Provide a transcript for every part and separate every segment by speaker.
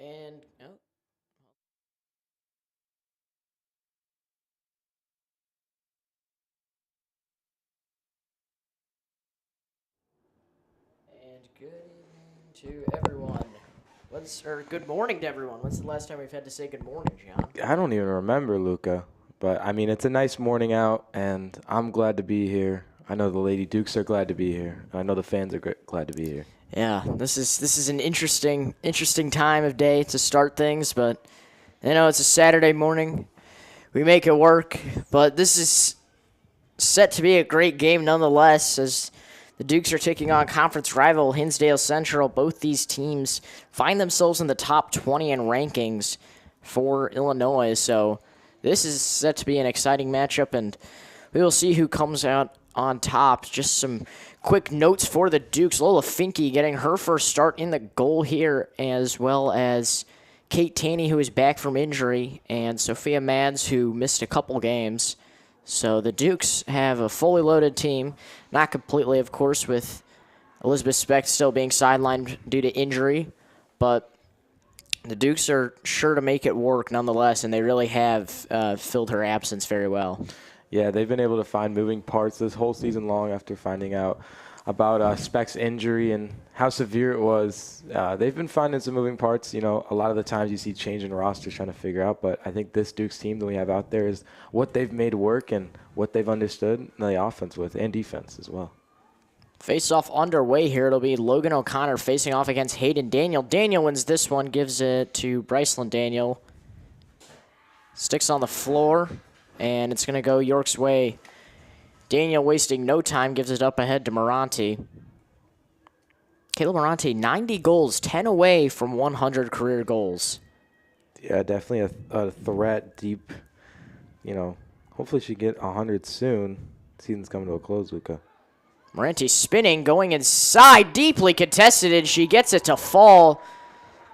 Speaker 1: And oh, and good evening to everyone. Good morning to everyone. When's the last time we've had to say good morning, John?
Speaker 2: I don't even remember, Luca. But, I mean, it's a nice morning out, and I'm glad to be here. I know the Lady Dukes are glad to be here. And I know the fans are glad to be here.
Speaker 1: Yeah, this is an interesting time of day to start things, but it's a Saturday morning. We make it work, but this is set to be a great game nonetheless, as the Dukes are taking on conference rival Hinsdale Central. Both these teams find themselves in the top 20 in rankings for Illinois, so this is set to be an exciting matchup, and we will see who comes out on top. Just some quick notes for the Dukes. Lola Finke getting her first start in the goal here, as well as Kate Taney, who is back from injury, and Sophia Mads, who missed a couple games. So the Dukes have a fully loaded team. Not completely, of course, with Elizabeth Speck still being sidelined due to injury, but the Dukes are sure to make it work nonetheless, and they really have filled her absence very well.
Speaker 2: Yeah, they've been able to find moving parts this whole season long after finding out about Speck's injury and how severe it was. They've been finding some moving parts. You know, a lot of the times you see change in rosters trying to figure out, but I think this Dukes team that we have out there is what they've made work and what they've understood in the offense with and defense as well.
Speaker 1: Face-off underway here. It'll be Logan O'Connor facing off against Hayden Daniel. Daniel wins this one, gives it to Brycelyn Daniel. Sticks on the floor, and it's going to go York's way. Daniel wasting no time, gives it up ahead to Moranti. Caleb Moranti, 90 goals, 10 away from 100 career goals.
Speaker 2: Yeah, definitely a threat deep. You know, hopefully she get 100 soon. Season's coming to a close, Luca.
Speaker 1: Moranti spinning, going inside, deeply contested, and she gets it to fall.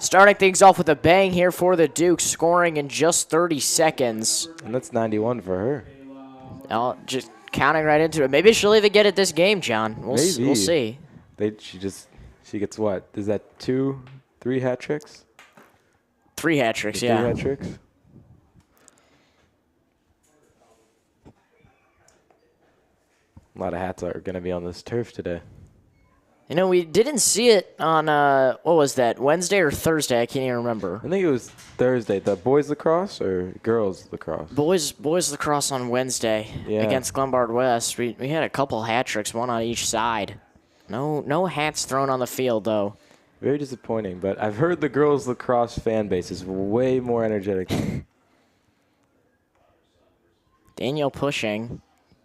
Speaker 1: Starting things off with a bang here for the Dukes, scoring in just 30 seconds.
Speaker 2: And that's 91 for her.
Speaker 1: Just counting right into it. Maybe she'll even get it this game, John. We'll see.
Speaker 2: She gets what? Is that 3 hat tricks?
Speaker 1: 3 hat tricks, yeah.
Speaker 2: 3 hat tricks? A lot of hats are going to be on this turf today.
Speaker 1: You know, we didn't see it on, what was that, Wednesday or Thursday? I can't even remember.
Speaker 2: I think it was Thursday. The boys lacrosse or girls lacrosse?
Speaker 1: Boys lacrosse on Wednesday against Glenbard West. We had a couple hat tricks, one on each side. No hats thrown on the field, though.
Speaker 2: Very disappointing, but I've heard the girls lacrosse fan base is way more energetic.
Speaker 1: Daniel pushing.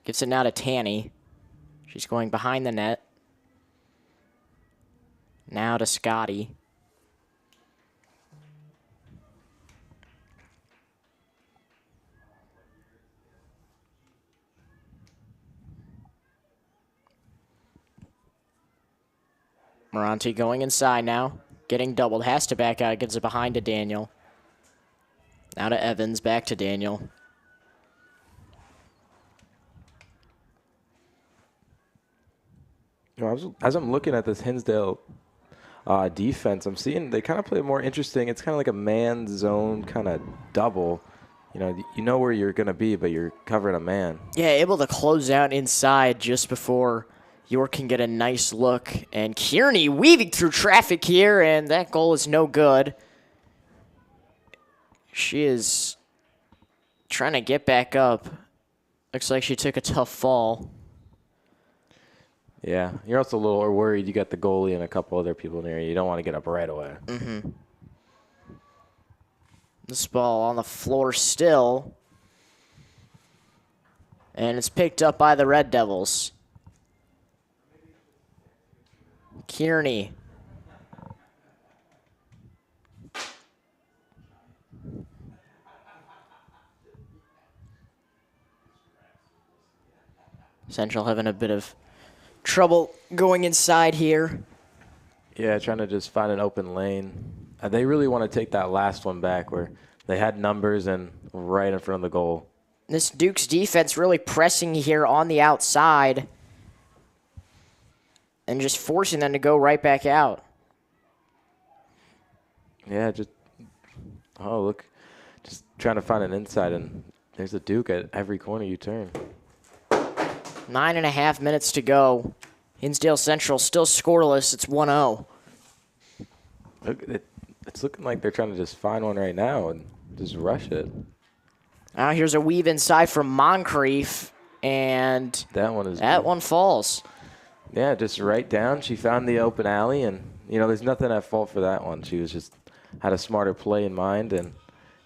Speaker 1: Gives it now to Tanny. She's going behind the net. Now to Scotty. Moranti going inside now. Getting doubled. Has to back out. Gives it behind to Daniel. Now to Evans. Back to Daniel.
Speaker 2: You know, as I'm looking at this Hinsdale defense, I'm seeing they kind of play more interesting. It's kind of like a man zone kind of double. You know where you're going to be, but you're covering a man.
Speaker 1: Yeah, able to close out inside just before York can get a nice look. And Kearney weaving through traffic here, and that goal is no good. She is trying to get back up. Looks like she took a tough fall.
Speaker 2: Yeah, you're also a little worried. You got the goalie and a couple other people near you. You don't want to get up right away.
Speaker 1: Mm-hmm. This ball on the floor still. And it's picked up by the Red Devils. Kearney. Central having a bit of trouble going inside here.
Speaker 2: Yeah, trying to just find an open lane. They really want to take that last one back where they had numbers and right in front of the goal.
Speaker 1: This Dukes defense really pressing here on the outside and just forcing them to go right back out.
Speaker 2: Yeah, just Oh, look. Just trying to find an inside, and there's a Duke at every corner you turn.
Speaker 1: 9.5 minutes to go. Hinsdale Central still scoreless. It's 1-0.
Speaker 2: Look, it's looking like they're trying to just find one right now and just rush it.
Speaker 1: Now here's a weave inside from Moncrief, and that one falls.
Speaker 2: Yeah, just right down. She found the open alley, and, there's nothing at fault for that one. She was just had a smarter play in mind, and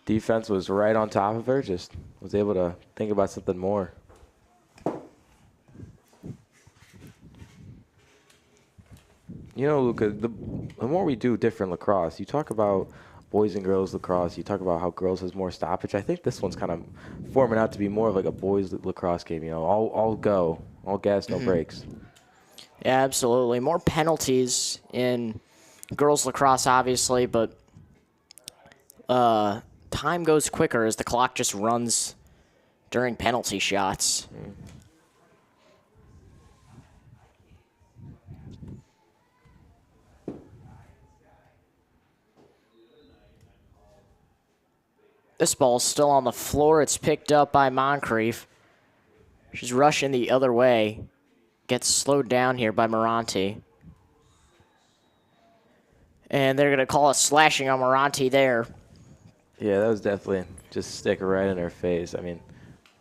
Speaker 2: defense was right on top of her, just was able to think about something more. Luca, the more we do different lacrosse, you talk about boys and girls lacrosse, you talk about how girls has more stoppage. I think this one's kind of forming out to be more of like a boys lacrosse game, all go, all gas, no breaks.
Speaker 1: Yeah, absolutely. More penalties in girls lacrosse, obviously, but time goes quicker as the clock just runs during penalty shots. This ball's still on the floor. It's picked up by Moncrief. She's rushing the other way. Gets slowed down here by Moranti. And they're going to call a slashing on Moranti there.
Speaker 2: Yeah, that was definitely just stick right in her face. I mean,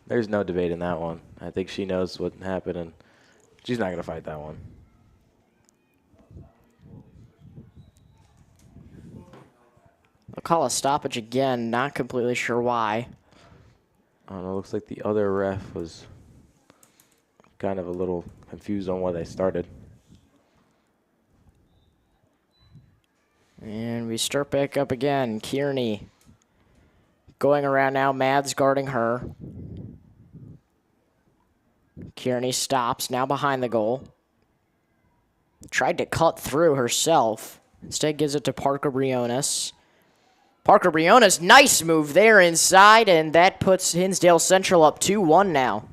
Speaker 2: there's no debate in that one. I think she knows what happened, and she's not going to fight that one.
Speaker 1: They'll call a stoppage again. Not completely sure why.
Speaker 2: I don't know. Looks like the other ref was kind of a little confused on why they started.
Speaker 1: And we start back up again. Kearney going around now. Mads guarding her. Kearney stops, now behind the goal. Tried to cut through herself. Instead gives it to Parker Briones. Parker Briones, nice move there inside, and that puts Hinsdale Central up 2-1 now.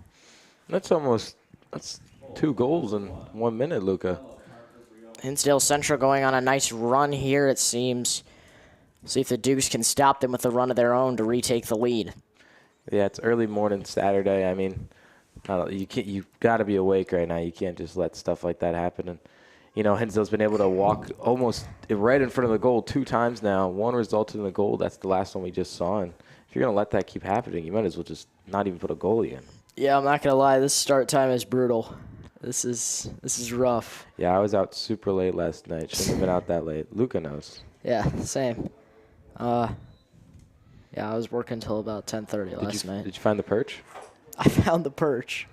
Speaker 2: That's 2 goals in 1 minute, Luca.
Speaker 1: Hinsdale Central going on a nice run here, it seems. See if the Dukes can stop them with a run of their own to retake the lead.
Speaker 2: Yeah, it's early morning Saturday. I mean, you got to be awake right now. You can't just let stuff like that happen. And Hinsdale's been able to walk almost right in front of the goal 2 times now. One resulted in a goal. That's the last one we just saw. And if you're going to let that keep happening, you might as well just not even put a goalie in.
Speaker 1: Yeah, I'm not going to lie. This start time is brutal. This is rough.
Speaker 2: Yeah, I was out super late last night. Shouldn't have been out that late. Luca knows.
Speaker 1: Yeah, same. Yeah, I was working until about 10:30 last night.
Speaker 2: Did you find the perch?
Speaker 1: I found the perch.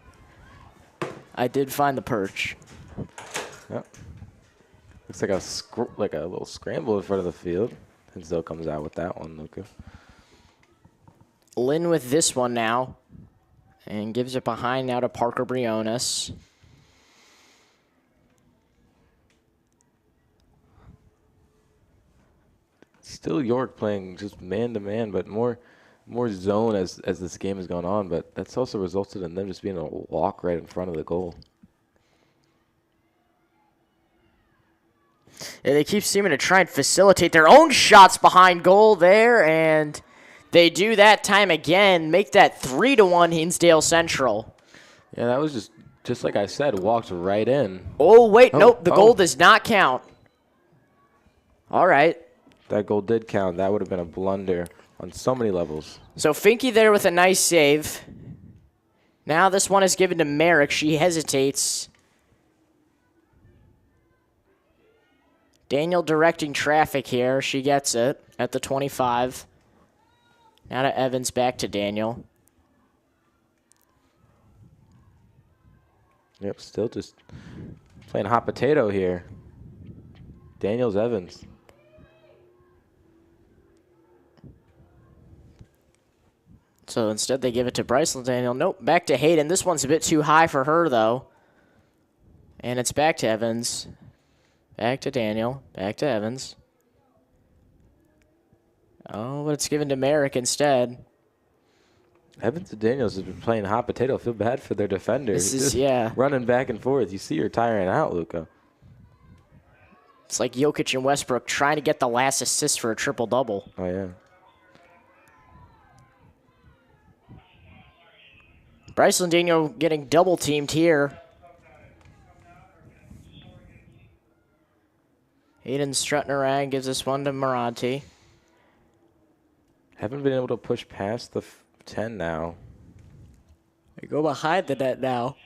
Speaker 1: I did find the perch.
Speaker 2: Yep. Looks like a little scramble in front of the field. Hinsdale comes out with that one, Luca.
Speaker 1: Lynn with this one now. And gives it behind now to Parker Briones.
Speaker 2: Still York playing just man-to-man, but more zone as this game has gone on. But that's also resulted in them just being able to walk right in front of the goal.
Speaker 1: Yeah, they keep seeming to try and facilitate their own shots behind goal there, and they do that time again, make that 3-1 Hinsdale Central.
Speaker 2: Yeah, that was just like I said, walked right in.
Speaker 1: Oh, wait, nope, the goal does not count. All right.
Speaker 2: That goal did count. That would have been a blunder on so many levels.
Speaker 1: So Finke there with a nice save. Now this one is given to Merrick. She hesitates. Daniel directing traffic here. She gets it at the 25. Now to Evans, back to Daniel.
Speaker 2: Yep, still just playing hot potato here. Daniels Evans.
Speaker 1: So instead they give it to Bryceland Daniel. Nope, back to Hayden. This one's a bit too high for her, though. And it's back to Evans. Back to Daniel. Back to Evans. Oh, but it's given to Merrick instead.
Speaker 2: Evans and Daniels have been playing hot potato. I feel bad for their defenders.
Speaker 1: This is, yeah.
Speaker 2: Running back and forth. You see her tiring out, Luca.
Speaker 1: It's like Jokic and Westbrook trying to get the last assist for a triple-double.
Speaker 2: Oh, yeah.
Speaker 1: Bryceland Daniel getting double teamed here. Hayden strutting around, gives this one to Moranti.
Speaker 2: Haven't been able to push past the 10 now.
Speaker 1: They go behind the net now.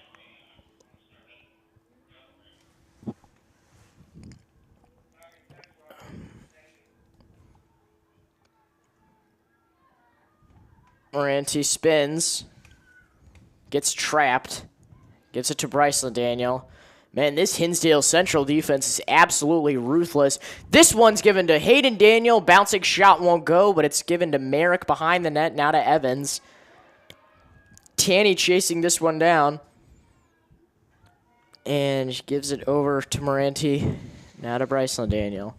Speaker 1: Moranti spins. Gets trapped. Gives it to Bryceland Daniel. Man, this Hinsdale Central defense is absolutely ruthless. This one's given to Hayden Daniel. Bouncing shot won't go, but it's given to Merrick behind the net, now to Evans. Tanny chasing this one down. And she gives it over to Moranti, now to Bryceland Daniel.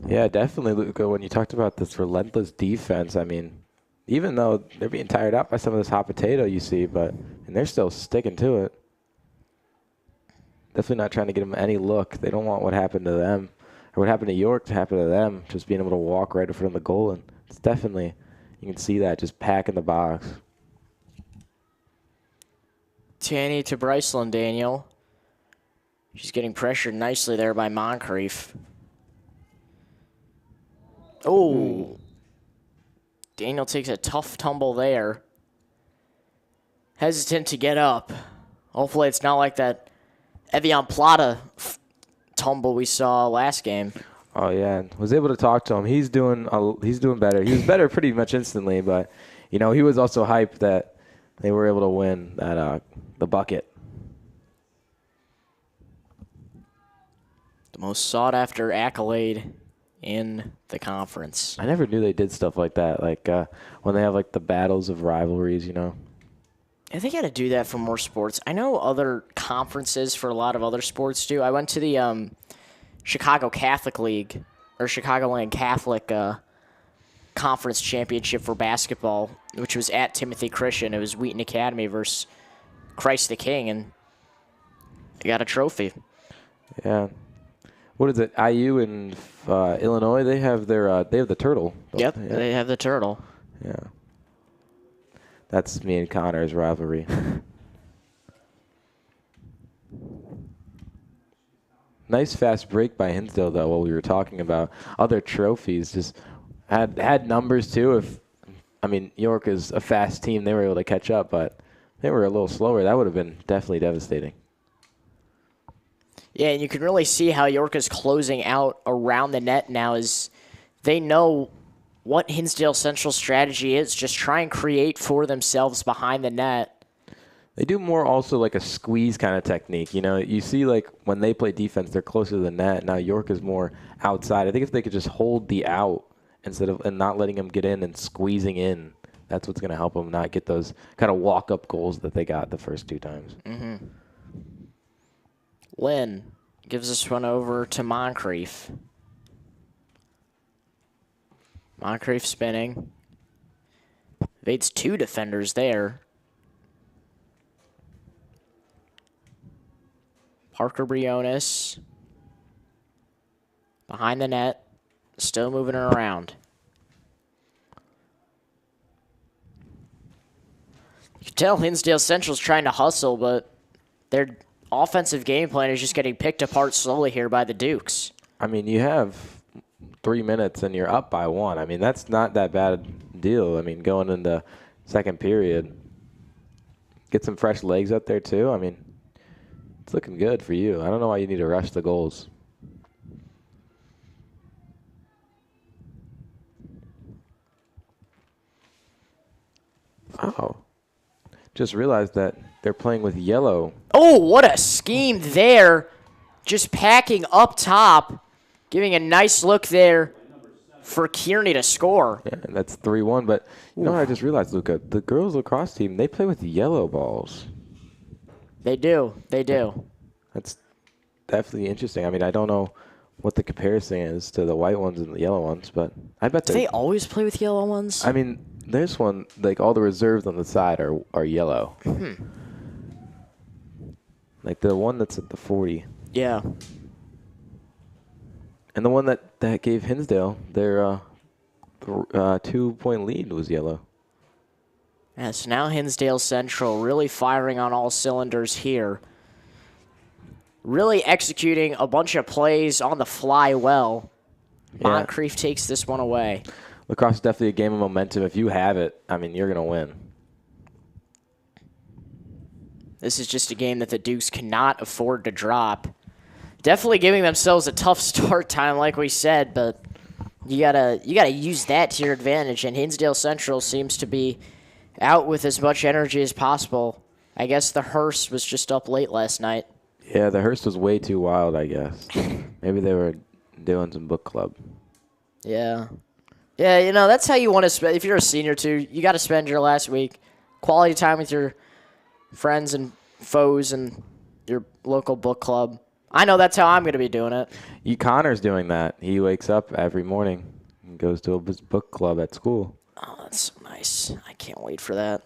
Speaker 2: Yeah, definitely, Luca. When you talked about this relentless defense, I mean, even though they're being tired out by some of this hot potato you see, and they're still sticking to it. Definitely not trying to get them any look. They don't want what happened to them, or what happened to York to happen to them, just being able to walk right in front of the goal. And it's definitely, you can see that, just packing the box.
Speaker 1: Tanny to Bryceland Daniel. She's getting pressured nicely there by Moncrief. Oh. Daniel takes a tough tumble there. Hesitant to get up. Hopefully it's not like that Evian Plata tumble we saw last game.
Speaker 2: Oh yeah, was able to talk to him. He's doing better. He was better pretty much instantly, but he was also hyped that they were able to win that the bucket.
Speaker 1: The most sought after accolade in the conference.
Speaker 2: I never knew they did stuff like that, like when they have like the battles of rivalries,
Speaker 1: I think I got to do that for more sports. I know other conferences for a lot of other sports do. I went to the Chicago Catholic League, or Chicagoland Catholic Conference Championship for basketball, which was at Timothy Christian. It was Wheaton Academy versus Christ the King, and they got a trophy.
Speaker 2: Yeah. What is it? IU and Illinois, they have the turtle.
Speaker 1: Yep, they have the turtle.
Speaker 2: Yeah. That's me and Connor's rivalry. Nice fast break by Hinsdale, though, while we were talking about other trophies. Just had numbers, too. York is a fast team. They were able to catch up, but they were a little slower. That would have been definitely devastating.
Speaker 1: Yeah, and you can really see how York is closing out around the net now as they know what Hinsdale Central's strategy is. Just try and create for themselves behind the net.
Speaker 2: They do more also like a squeeze kind of technique. You see like when they play defense, they're closer to the net. Now York is more outside. I think if they could just hold the out and not letting them get in and squeezing in, that's what's going to help them not get those kind of walk-up goals that they got the first two times.
Speaker 1: Mm-hmm. Lynn gives this one over to Moncrief. Moncrief spinning. Evades two defenders there. Parker Briones. Behind the net. Still moving her around. You can tell Hinsdale Central's trying to hustle, but their offensive game plan is just getting picked apart slowly here by the Dukes.
Speaker 2: You have 3 minutes and you're up by 1. That's not that bad a deal. Going into second period, get some fresh legs up there too. It's looking good for you. I don't know why you need to rush the goals. Oh, just realized that they're playing with yellow.
Speaker 1: Oh, what a scheme there. Just packing up top, giving a nice look there for Kearney to score.
Speaker 2: Yeah, and that's 3-1. But you know what I just realized, Luca? The girls lacrosse team, they play with yellow balls.
Speaker 1: They do. They do.
Speaker 2: That's definitely interesting. I don't know what the comparison is to the white ones and the yellow ones, but I bet
Speaker 1: Do they always play with yellow ones?
Speaker 2: This one, like all the reserves on the side are yellow. Like the one that's at the 40.
Speaker 1: Yeah.
Speaker 2: And the one that gave Hinsdale their 2-point lead was yellow.
Speaker 1: So now Hinsdale Central really firing on all cylinders here. Really executing a bunch of plays on the fly well.
Speaker 2: Yeah.
Speaker 1: Moncrief takes this one away.
Speaker 2: Lacrosse is definitely a game of momentum. If you have it, I mean, you're going to win.
Speaker 1: This is just a game that the Dukes cannot afford to drop. Definitely giving themselves a tough start time, like we said, but you gotta use that to your advantage. And Hinsdale Central seems to be out with as much energy as possible. I guess the hearse was just up late last night.
Speaker 2: Yeah, the hearse was way too wild, I guess. Maybe they were doing some book club.
Speaker 1: Yeah. Yeah, you know, that's how you want to spend. If you're a senior, too, you got to spend your last week. Quality time with your friends and foes and your local book club. I know that's how I'm going to be doing it.
Speaker 2: Connor's doing that. He wakes up every morning and goes to his book club at school.
Speaker 1: Oh, that's so nice. I can't wait for that.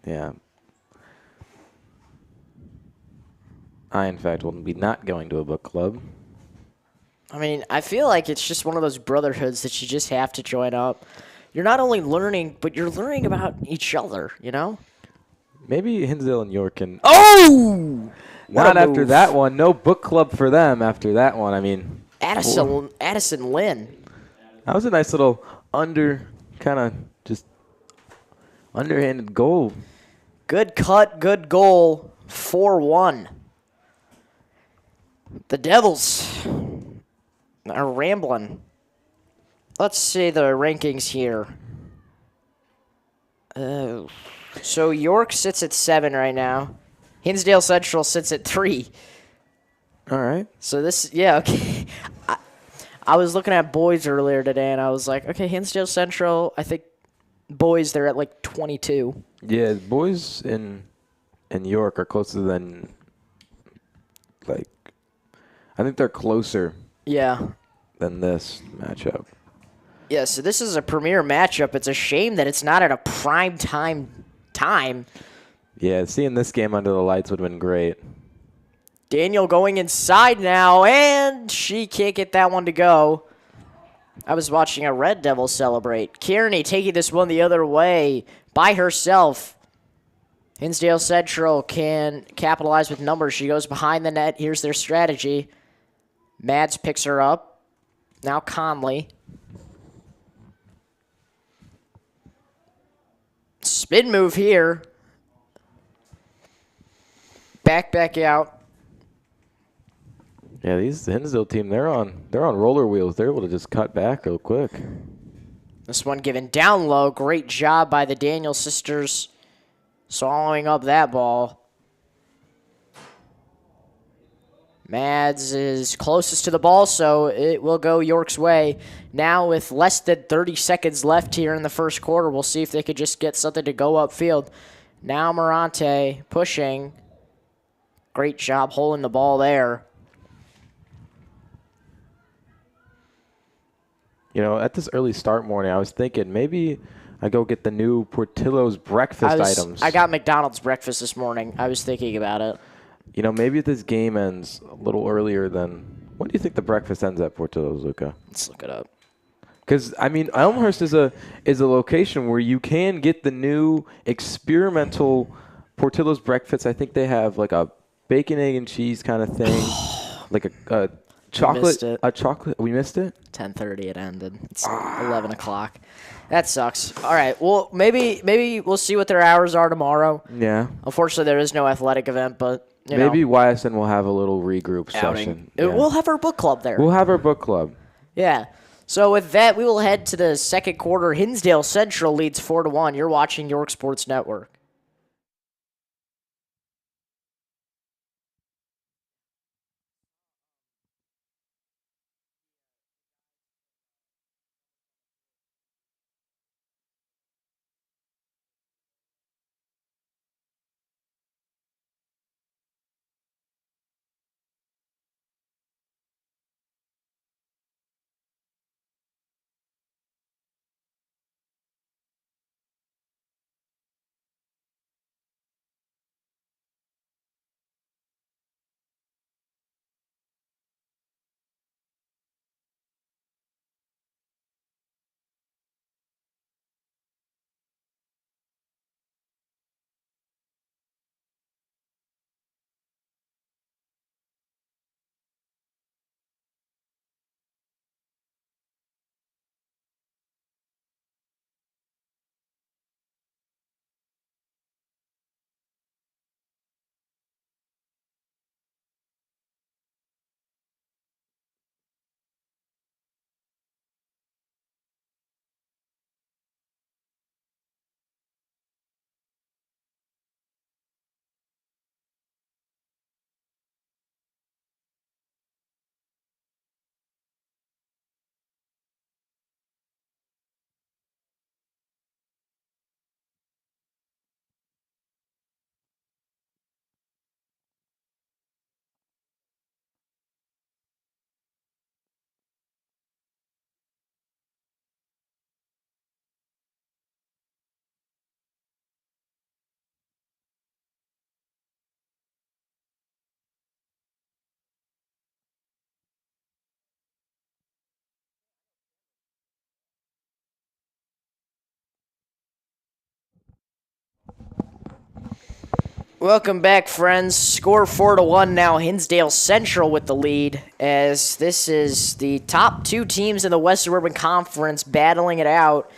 Speaker 2: Yeah. I, in fact, will be not going to a book club.
Speaker 1: I mean, I feel like it's just one of those brotherhoods that you just have to join up. You're not only learning, but you're learning about each other, you know?
Speaker 2: Maybe Hinsdale and York can...
Speaker 1: Oh!
Speaker 2: Not after that one. No book club for them after that one. I mean...
Speaker 1: Addison Lynn.
Speaker 2: That was a nice little just underhanded goal.
Speaker 1: Good cut, good goal. 4-1. The Devils are rambling. Let's see the rankings here. So York sits at 7 right now. Hinsdale Central sits at 3.
Speaker 2: All right.
Speaker 1: So okay. I was looking at boys earlier today, and I was like, okay, Hinsdale Central, I think boys, they're at like 22.
Speaker 2: Yeah, boys in York are closer than, I think they're closer.
Speaker 1: Yeah.
Speaker 2: Than this matchup.
Speaker 1: Yeah, so this is a premier matchup. It's a shame that it's not at a prime time.
Speaker 2: Yeah, seeing this game under the lights would have been great.
Speaker 1: Daniel going inside now, and she can't get that one to go. I was watching a Red Devil celebrate. Kearney taking this one the other way by herself. Hinsdale Central can capitalize with numbers. She goes behind the net. Here's their strategy. Mads picks her up. Now Conley. Spin move here. Back out.
Speaker 2: Yeah, the Hinsdale team, they're on roller wheels. They're able to just cut back real quick.
Speaker 1: This one given down low. Great job by the Daniel sisters swallowing up that ball. Mads is closest to the ball, so it will go York's way. Now with less than 30 seconds left here in the first quarter, we'll see if they could just get something to go upfield. Now Morante pushing. Great job holding the ball there.
Speaker 2: You know, at this early start morning, I was thinking maybe I go get the new Portillo's breakfast items.
Speaker 1: I got McDonald's breakfast this morning. I was thinking about it.
Speaker 2: You know, maybe if this game ends a little earlier than... When do you think the breakfast ends at Portillo's, Luca?
Speaker 1: Let's look it up.
Speaker 2: Because, I mean, Elmhurst is a location where you can get the new experimental Portillo's breakfast. I think they have like a bacon, egg, and cheese kind of thing. Like a chocolate.
Speaker 1: Missed it.
Speaker 2: A chocolate. We missed it?
Speaker 1: 10:30 it ended. It's 11 o'clock. That sucks. All right. Well, maybe we'll see what their hours are tomorrow.
Speaker 2: Yeah.
Speaker 1: Unfortunately, there is no athletic event, but
Speaker 2: maybe YSN will have a little regroup session.
Speaker 1: Yeah. We'll have our book club there.
Speaker 2: We'll have our book club.
Speaker 1: Yeah. So with that, we will head to the second quarter. Hinsdale Central leads 4-1. You're watching York Sports Network. Welcome back, friends. Score 4-1 now. Hinsdale Central with the lead, as this is the top two teams in the West Suburban Conference battling it out.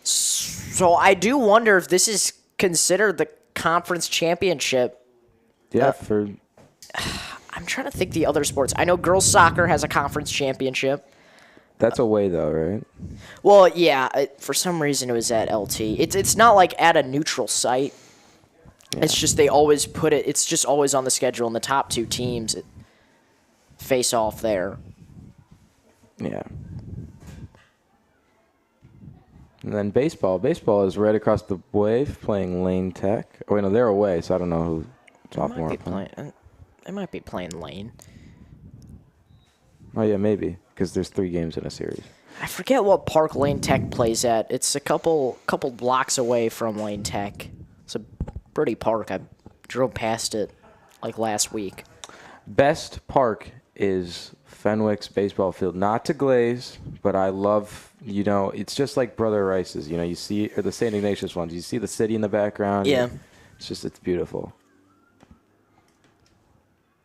Speaker 1: So I do wonder if this is considered the conference championship.
Speaker 2: Yeah,
Speaker 1: I'm trying to think the other sports. I know girls soccer has a conference championship.
Speaker 2: that's away though, right?
Speaker 1: Well, yeah. For some reason, it was at LT. It's not like at a neutral site. Yeah. It's just they always put it. It's just always on the schedule, and the top two teams face off there.
Speaker 2: Yeah. And then baseball. Baseball is right across the way, playing Lane Tech. Oh, wait, no, they're away, so I don't know who sophomore.
Speaker 1: They might be playing Lane.
Speaker 2: Oh yeah, maybe because there's 3 games in a series.
Speaker 1: I forget what park Lane Tech plays at. It's a couple blocks away from Lane Tech. It's a pretty park. I drove past it like last week.
Speaker 2: Best park is Fenwick's baseball field. Not to glaze, but I love, it's just like Brother Rice's. You see, or the St. Ignatius ones. You see the city in the background.
Speaker 1: Yeah.
Speaker 2: It's beautiful.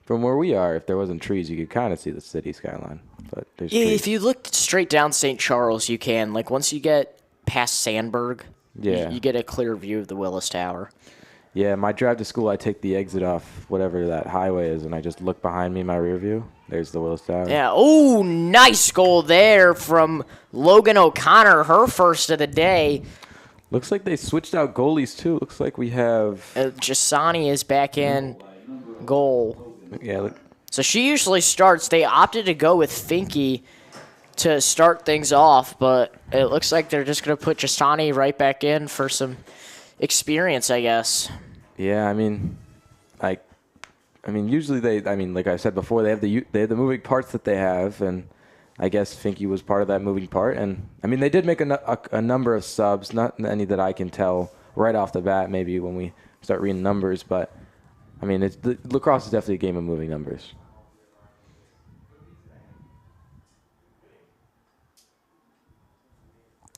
Speaker 2: From where we are, if there wasn't trees, you could kind of see the city skyline. But there's trees.
Speaker 1: If you look straight down St. Charles, you can. Like, once you get past Sandburg, you get a clear view of the Willis Tower.
Speaker 2: Yeah, my drive to school, I take the exit off whatever that highway is, and I just look behind me in my rear view. There's the Willis Tower.
Speaker 1: Yeah. Oh, nice goal there from Logan O'Connor, her first of the day.
Speaker 2: Looks like they switched out goalies, too. Looks like we have...
Speaker 1: Jasani is back in goal.
Speaker 2: Yeah. Look.
Speaker 1: So she usually starts. They opted to go with Finke to start things off, but it looks like they're just going to put Jasani right back in for some experience, I guess.
Speaker 2: Yeah, usually like I said before, they have the moving parts that they have, and I guess Finke was part of that moving part. And they did make a number of subs, not any that I can tell right off the bat. Maybe when we start reading numbers, but lacrosse is definitely a game of moving numbers.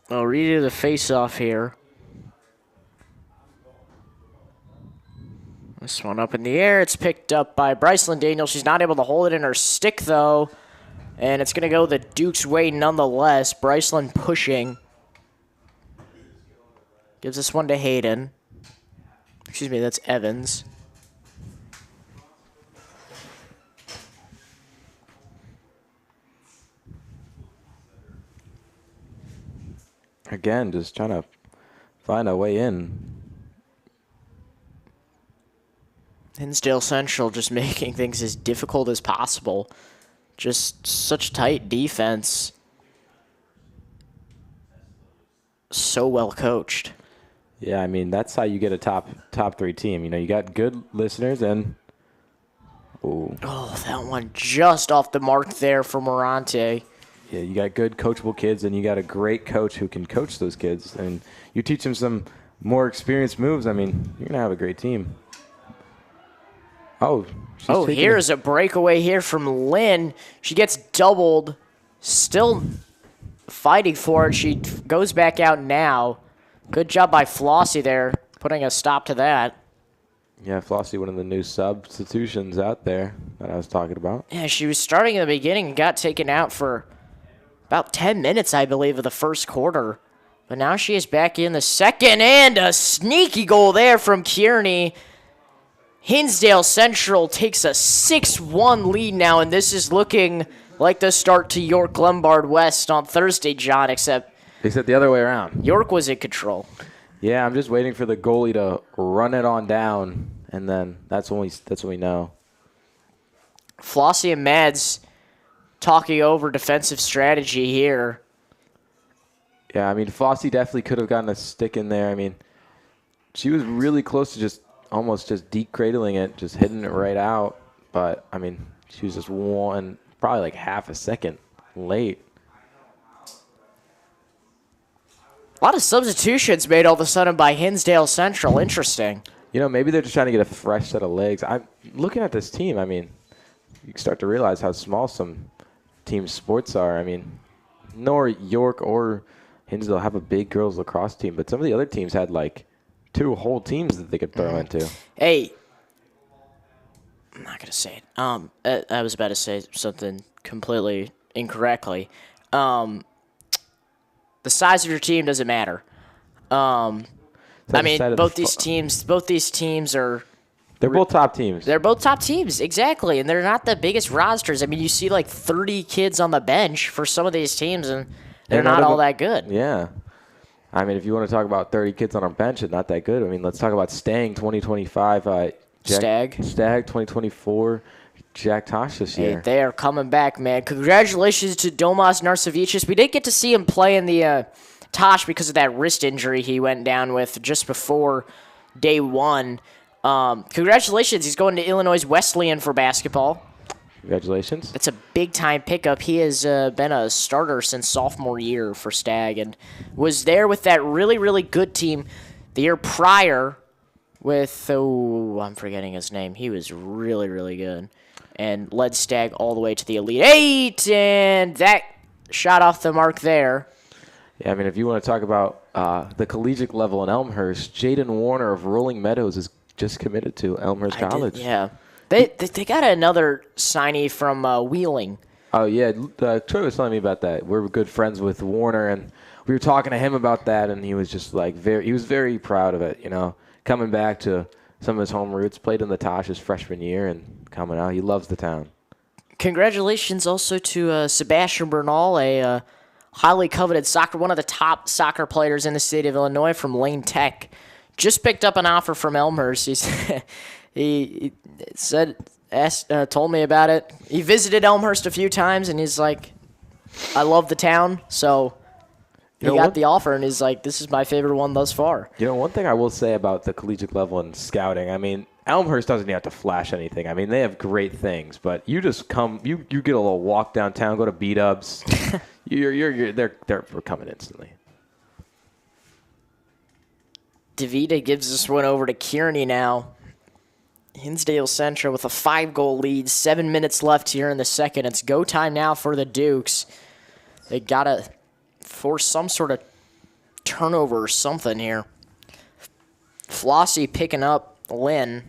Speaker 1: I'll redo the face-off here. This one up in the air. It's picked up by Brycelyn Daniel. She's not able to hold it in her stick, though. And it's going to go the Duke's way nonetheless. Brycelyn pushing. Gives this one to Hayden. Excuse me, that's Evans.
Speaker 2: Again, just trying to find a way in.
Speaker 1: Hinsdale Central just making things as difficult as possible. Just such tight defense. So well coached.
Speaker 2: Yeah, that's how you get a top 3 team. You got good listeners and... Ooh.
Speaker 1: Oh, that one just off the mark there for Morante.
Speaker 2: Yeah, you got good coachable kids, and you got a great coach who can coach those kids. And you teach them some more experienced moves. You're going to have a great team.
Speaker 1: Here's a breakaway here from Lynn. She gets doubled. Still fighting for it. She goes back out now. Good job by Flossie there, putting a stop to that.
Speaker 2: Yeah, Flossie, one of the new substitutions out there that I was talking about.
Speaker 1: Yeah, she was starting in the beginning and got taken out for about 10 minutes, I believe, of the first quarter. But now she is back in the second, and a sneaky goal there from Kearney. Hinsdale Central takes a 6-1 lead now, and this is looking like the start to York Lombard West on Thursday, John, except
Speaker 2: the other way around.
Speaker 1: York was in control.
Speaker 2: Yeah, I'm just waiting for the goalie to run it on down, and then that's when we know.
Speaker 1: Flossie and Mads talking over defensive strategy here.
Speaker 2: Yeah, Flossie definitely could have gotten a stick in there. She was really close to almost just deep cradling it, just hitting it right out. But, she was just probably like half a second late.
Speaker 1: A lot of substitutions made all of a sudden by Hinsdale Central. Interesting.
Speaker 2: Maybe they're just trying to get a fresh set of legs. I'm looking at this team. You start to realize how small some teams' sports are. Nor York or Hinsdale have a big girls lacrosse team, but some of the other teams had 2 whole teams that they could throw into.
Speaker 1: Hey, I'm not gonna say it. I was about to say something completely incorrectly. Um, the size of your team doesn't matter. I mean, both these teams are.
Speaker 2: They're both top teams.
Speaker 1: They're both top teams, exactly, and they're not the biggest rosters. I mean, you see like 30 kids on the bench for some of these teams, and they're not all that good.
Speaker 2: Yeah. I mean, if you want to talk about 30 kids on our bench and not that good, I mean, let's talk about Stang 2025.
Speaker 1: Stag
Speaker 2: 2024. Jack Tosh this year.
Speaker 1: Hey, they are coming back, man. Congratulations to Domas Narcevicius. We didn't get to see him play in the Tosh because of that wrist injury he went down with just before day one. Congratulations. He's going to Illinois Wesleyan for basketball.
Speaker 2: Congratulations.
Speaker 1: That's a big-time pickup. He has been a starter since sophomore year for Stag and was there with that really, really good team the year prior with, I'm forgetting his name. He was really, really good and led Stag all the way to the Elite Eight, and that shot off the mark there.
Speaker 2: Yeah, I mean, if you want to talk about the collegiate level in Elmhurst, Jaden Warner of Rolling Meadows is just committed to Elmhurst College.
Speaker 1: Yeah. They got another signee from Wheeling.
Speaker 2: Oh, yeah. Choi was telling me about that. We're good friends with Warner, and we were talking to him about that, and he was just like he was very proud of it, you know, coming back to some of his home roots, played in the Tosh his freshman year, and coming out. He loves the town.
Speaker 1: Congratulations also to Sebastian Bernal, a highly coveted one of the top soccer players in the state of Illinois from Lane Tech. Just picked up an offer from Elmhurst. He told me about it. He visited Elmhurst a few times, and he's like, I love the town. So he got the offer, and he's like, this is my favorite one thus far.
Speaker 2: You know, one thing I will say about the collegiate level and scouting, I mean, Elmhurst doesn't have to flash anything. I mean, they have great things, but you just come, you get a little walk downtown, go to B-Dubs. They're coming instantly.
Speaker 1: DeVita gives this one over to Kearney now. Hinsdale Central with a 5-goal lead. 7 minutes left here in the second. It's go time now for the Dukes. They got to force some sort of turnover or something here. Flossie picking up Lynn.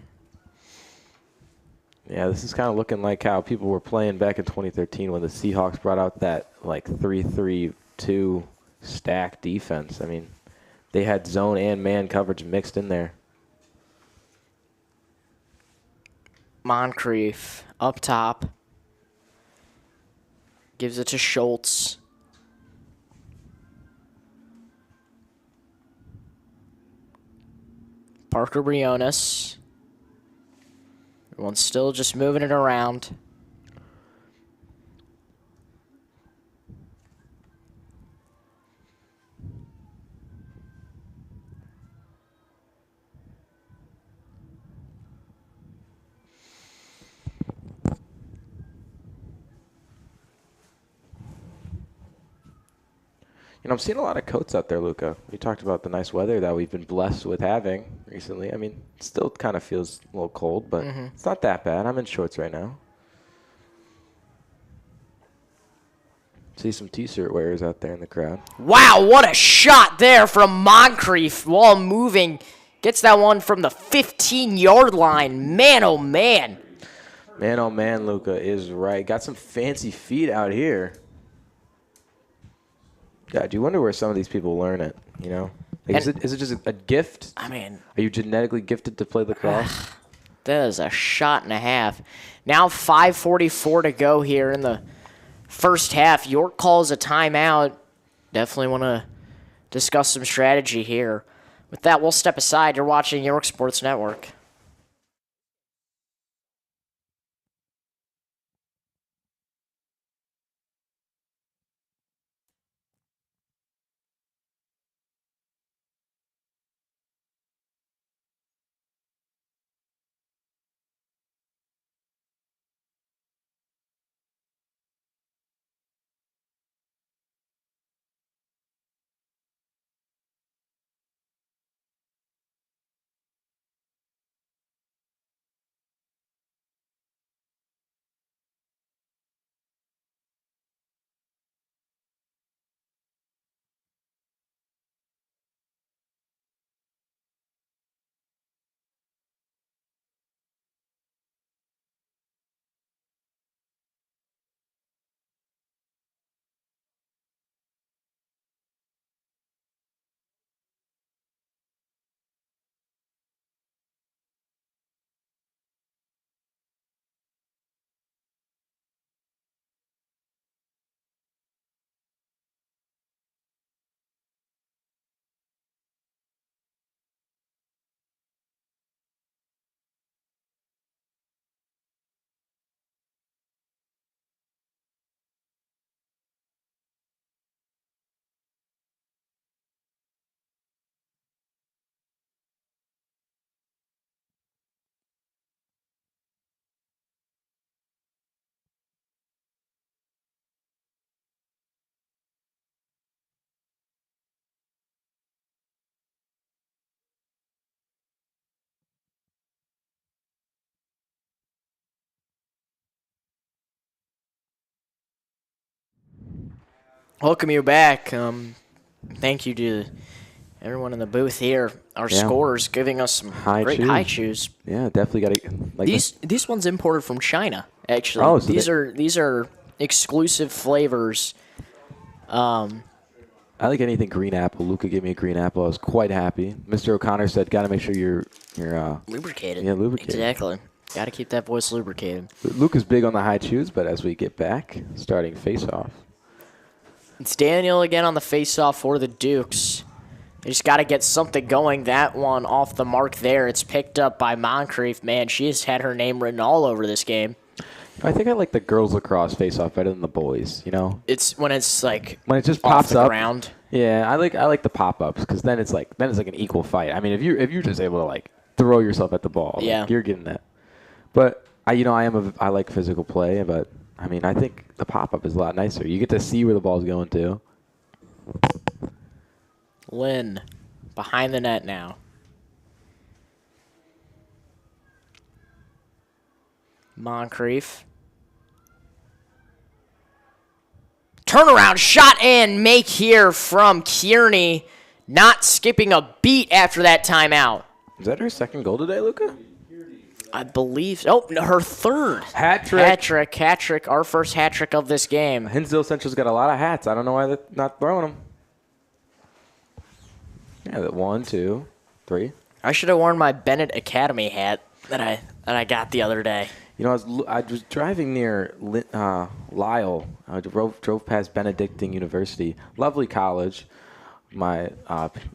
Speaker 2: Yeah, this is kind of looking like how people were playing back in 2013 when the Seahawks brought out that like 3-3-2 stack defense. I mean, they had zone and man coverage mixed in there.
Speaker 1: Moncrief up top. Gives it to Schultz. Parker Briones. Everyone's still just moving it around.
Speaker 2: You know, I'm seeing a lot of coats out there, Luca. We talked about the nice weather that we've been blessed with having recently. I mean, it still kind of feels a little cold, but it's not that bad. I'm in shorts right now. See some T-shirt wearers out there in the crowd.
Speaker 1: Wow, what a shot there from Moncrief while moving. Gets that one from the 15-yard line. Man, oh, man.
Speaker 2: Man, oh, man, Luca is right. Got some fancy feet out here. Yeah, do you wonder where some of these people learn it, you know? Like, is it just a gift?
Speaker 1: I mean,
Speaker 2: are you genetically gifted to play lacrosse?
Speaker 1: That is a shot and a half. Now 5:44 to go here in the first half. York calls a timeout. Definitely want to discuss some strategy here. With that, we'll step aside. You're watching York Sports Network. welcome you back. Thank you to everyone in the booth here. Our scorers giving us some great high chews.
Speaker 2: Yeah, definitely got to like
Speaker 1: these ones imported from China. Actually,
Speaker 2: Oh, so
Speaker 1: these are exclusive flavors.
Speaker 2: I like anything green apple. Luca gave me a green apple. I was quite happy. Mr. O'Connor said, "Got to make sure you're
Speaker 1: lubricated."
Speaker 2: Yeah, lubricated.
Speaker 1: Exactly. Got to keep that voice lubricated.
Speaker 2: Luca's big on the high chews, but as we get back, starting face-off.
Speaker 1: It's Daniel again on the face-off for the Dukes. They just got to get something going. That one off the mark there. It's picked up by Moncrief. Man, she has had her name written all over this game.
Speaker 2: I think I like the girls lacrosse face-off better than the boys. You know,
Speaker 1: It's when it's like
Speaker 2: when it just
Speaker 1: off
Speaker 2: pops
Speaker 1: the
Speaker 2: up.
Speaker 1: ground.
Speaker 2: Yeah, I like the pop-ups because then it's like an equal fight. I mean, if you're just able to like throw yourself at the ball,
Speaker 1: Yeah.
Speaker 2: like, you're getting that. But I like physical play, but I mean, I think the pop-up is a lot nicer. You get to see where the ball's going to.
Speaker 1: Lynn, behind the net now. Moncrief. Turnaround shot and make here from Kearney. Not skipping a beat after that timeout.
Speaker 2: Is that her second goal today, Luca?
Speaker 1: I believe. Oh, no, her third.
Speaker 2: Hat trick.
Speaker 1: Hat trick. Our first hat trick of this game.
Speaker 2: Hinsdale Central's got a lot of hats. I don't know why they're not throwing them. Yeah, that 1, 2, 3.
Speaker 1: I should have worn my Bennett Academy hat that I got the other day.
Speaker 2: You know, I was driving near Lyle. I drove past Benedictine University. Lovely college. My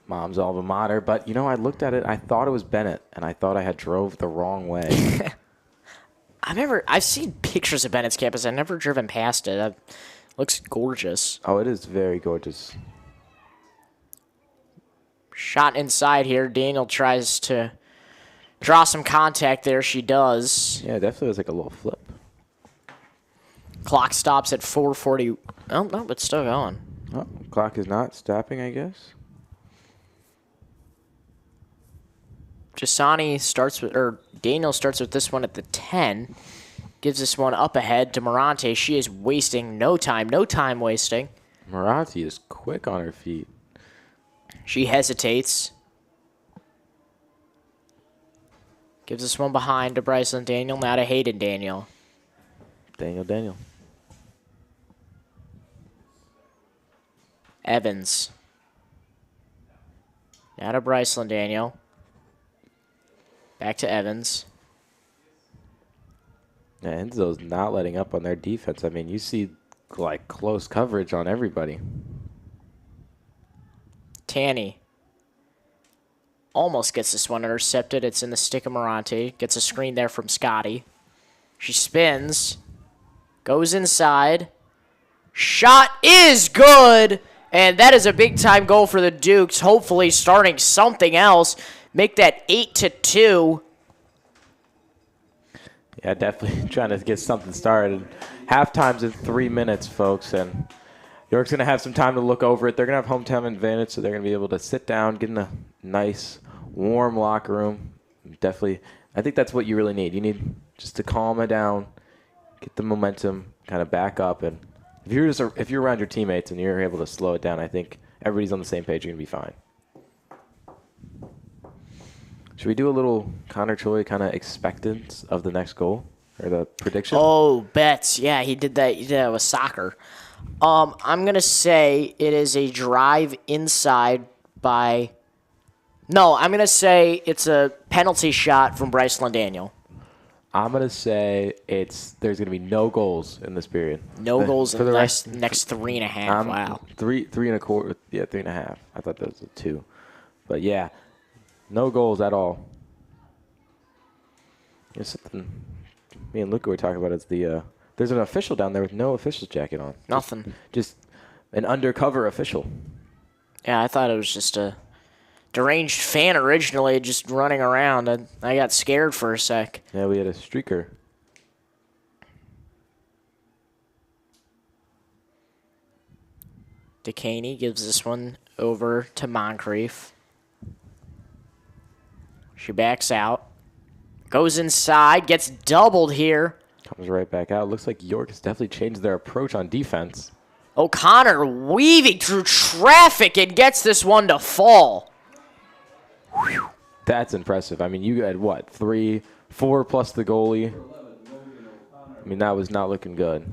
Speaker 2: mom's alma mater. But, you know, I looked at it. I thought it was Bennett, and I thought I had drove the wrong way.
Speaker 1: I've seen pictures of Bennett's campus. I've never driven past it. It looks gorgeous.
Speaker 2: Oh, it is very gorgeous.
Speaker 1: Shot inside here. Daniel tries to draw some contact there. She does.
Speaker 2: Yeah, it definitely was like a little flip.
Speaker 1: Clock stops at 4:40. Oh, no, it's still going.
Speaker 2: Oh, clock is not stopping, I guess.
Speaker 1: Daniel starts with this one at the 10. Gives this one up ahead to Morante. She is wasting no time wasting.
Speaker 2: Morati is quick on her feet.
Speaker 1: She hesitates. Gives this one behind to Bryson Daniel, now to Hayden Daniel.
Speaker 2: Daniel.
Speaker 1: Evans. Now to Bryceland Daniel. Back to Evans.
Speaker 2: Yeah, Enzo's not letting up on their defense. I mean, you see like close coverage on everybody.
Speaker 1: Tanny. Almost gets this one intercepted. It's in the stick of Morante. Gets a screen there from Scotty. She spins. Goes inside. Shot is good. And that is a big-time goal for the Dukes. Hopefully starting something else. Make that 8-2.
Speaker 2: Yeah, definitely trying to get something started. Halftime's in 3 minutes, folks, and York's going to have some time to look over it. They're going to have hometown advantage, so they're going to be able to sit down, get in a nice, warm locker room. Definitely, I think that's what you really need. You need just to calm it down, get the momentum, kind of back up, and if you're around your teammates and you're able to slow it down, I think everybody's on the same page. You're going to be fine. Should we do a little Connor Choi kind of expectance of the next goal or the prediction?
Speaker 1: Oh, bets. Yeah, he did that. He did that with soccer. I'm going to say it is a drive inside by... No, I'm going to say it's a penalty shot from Bryceland Daniel.
Speaker 2: I'm going to say there's going to be no goals in this period.
Speaker 1: No goals in the next 3.5. Wow.
Speaker 2: 3.25. Yeah, 3.5. I thought that was a 2. But, yeah, no goals at all. There's something me and Luca were talking about. Is there's an official down there with no official's jacket on.
Speaker 1: Nothing.
Speaker 2: Just an undercover official.
Speaker 1: Yeah, I thought it was just a deranged fan originally just running around. I got scared for a sec.
Speaker 2: Yeah, we had a streaker.
Speaker 1: Decaney gives this one over to Moncrief. She backs out. Goes inside. Gets doubled here.
Speaker 2: Comes right back out. Looks like York has definitely changed their approach on defense.
Speaker 1: O'Connor weaving through traffic and gets this one to fall.
Speaker 2: That's impressive. I mean, you had what, 3, 4 plus the goalie? I mean, that was not looking good.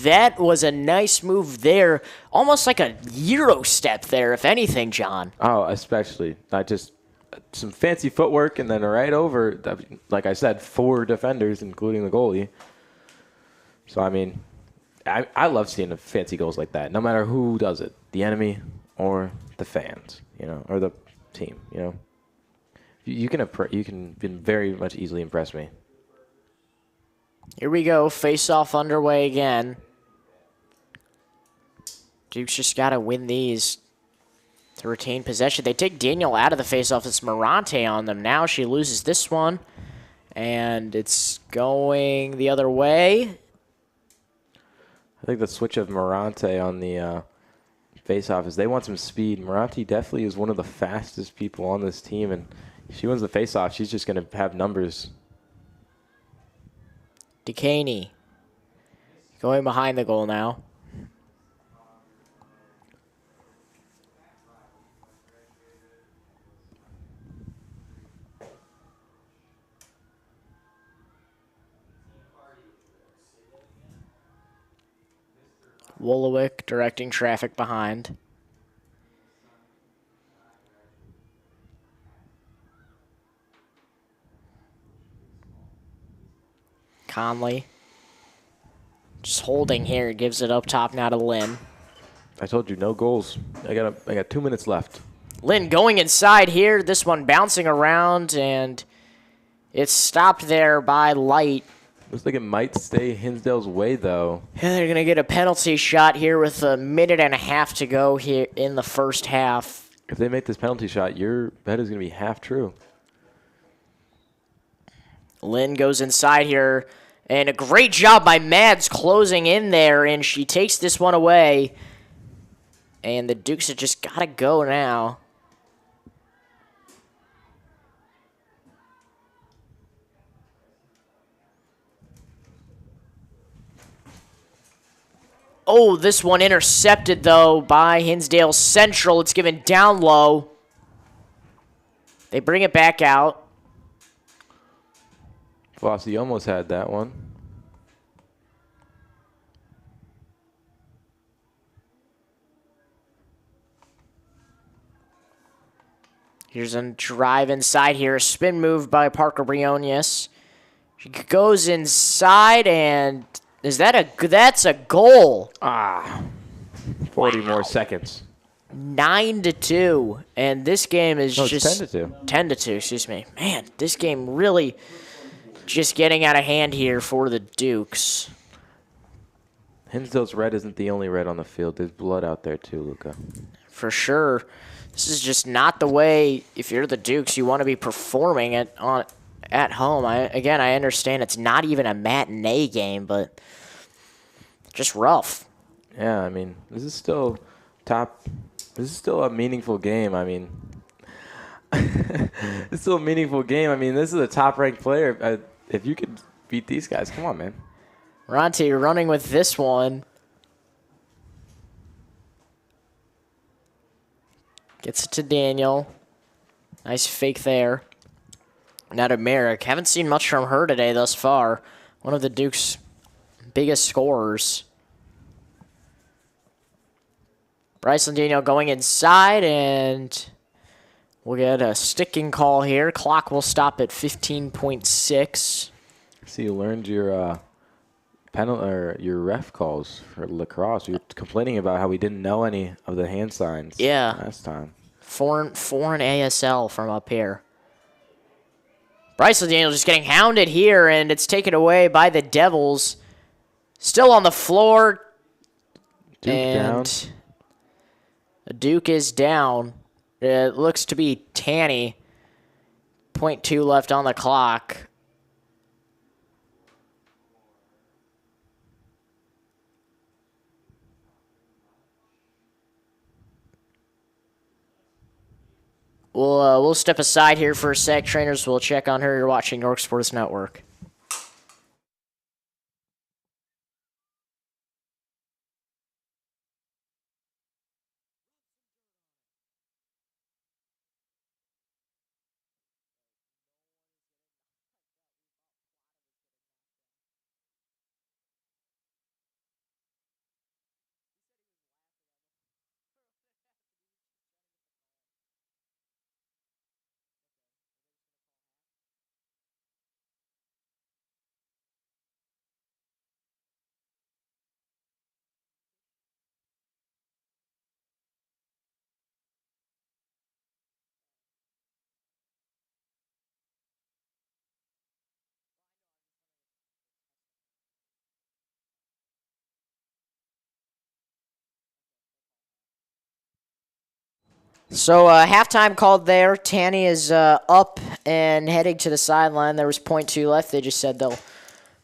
Speaker 1: That was a nice move there. Almost like a Euro step there, if anything, John.
Speaker 2: Oh, especially. Not just some fancy footwork and then right over, like I said, 4 defenders, including the goalie. So, I mean, I love seeing fancy goals like that, no matter who does it, the enemy or the fans, or the team, You can very much easily impress me.
Speaker 1: Here we go. Face-off underway again. Duke's just got to win these to retain possession. They take Daniel out of the face-off. It's Morante on them now. She loses this one, and it's going the other way.
Speaker 2: I think the switch of Morante on the face-off is they want some speed. Morante definitely is one of the fastest people on this team, and if she wins the face-off, she's just going to have numbers.
Speaker 1: DeCaney going behind the goal now. Wolowick directing traffic behind. Conley just holding here, gives it up top now to Lynn.
Speaker 2: I told you, no goals. I got 2 minutes left.
Speaker 1: Lynn going inside here. This one bouncing around, and it's stopped there by Light.
Speaker 2: Looks like it might stay Hinsdale's way, though.
Speaker 1: And they're going to get a penalty shot here with a minute and a half to go here in the first half.
Speaker 2: If they make this penalty shot, your bet is going to be half true.
Speaker 1: Lynn goes inside here, and a great job by Mads closing in there, and she takes this one away. And the Dukes have just got to go now. Oh, this one intercepted, though, by Hinsdale Central. It's given down low. They bring it back out.
Speaker 2: Flossie almost had that one.
Speaker 1: Here's a drive inside here. A spin move by Parker Briones. She goes inside, and that's a goal.
Speaker 2: 40 more seconds.
Speaker 1: 9-2, and this game is just
Speaker 2: 10-2.
Speaker 1: 10-2. Excuse me, man. This game really just getting out of hand here for the Dukes.
Speaker 2: Hinsdale's red isn't the only red on the field. There's blood out there too, Luca.
Speaker 1: For sure. This is just not the way, if you're the Dukes, you want to be performing at home. I understand it's not even a matinee game, but just rough.
Speaker 2: Yeah, I mean, this is still a meaningful game. I mean, it's still a meaningful game. I mean, this is a top-ranked player. If you could beat these guys, come on, man.
Speaker 1: Ronte running with this one. Gets it to Daniel. Nice fake there. Now to Merrick. Haven't seen much from her today thus far. One of the Duke's biggest scorers. Bryson Daniel going inside, and we'll get a sticking call here. Clock will stop at 15.6.
Speaker 2: See, you learned your penalty or your ref calls for lacrosse. You were complaining about how we didn't know any of the hand signs.
Speaker 1: Yeah.
Speaker 2: Last time.
Speaker 1: Foreign ASL from up here. Bryson Daniel just getting hounded here, and it's taken away by the Devils. Still on the floor.
Speaker 2: Duke
Speaker 1: and
Speaker 2: down.
Speaker 1: Duke is down. It looks to be Tanny. 0.2 left on the clock. We'll step aside here for a sec. Trainers will check on her. You're watching York Sports Network. So halftime called there. Tanny is up and heading to the sideline. There was .2 left. They just said they'll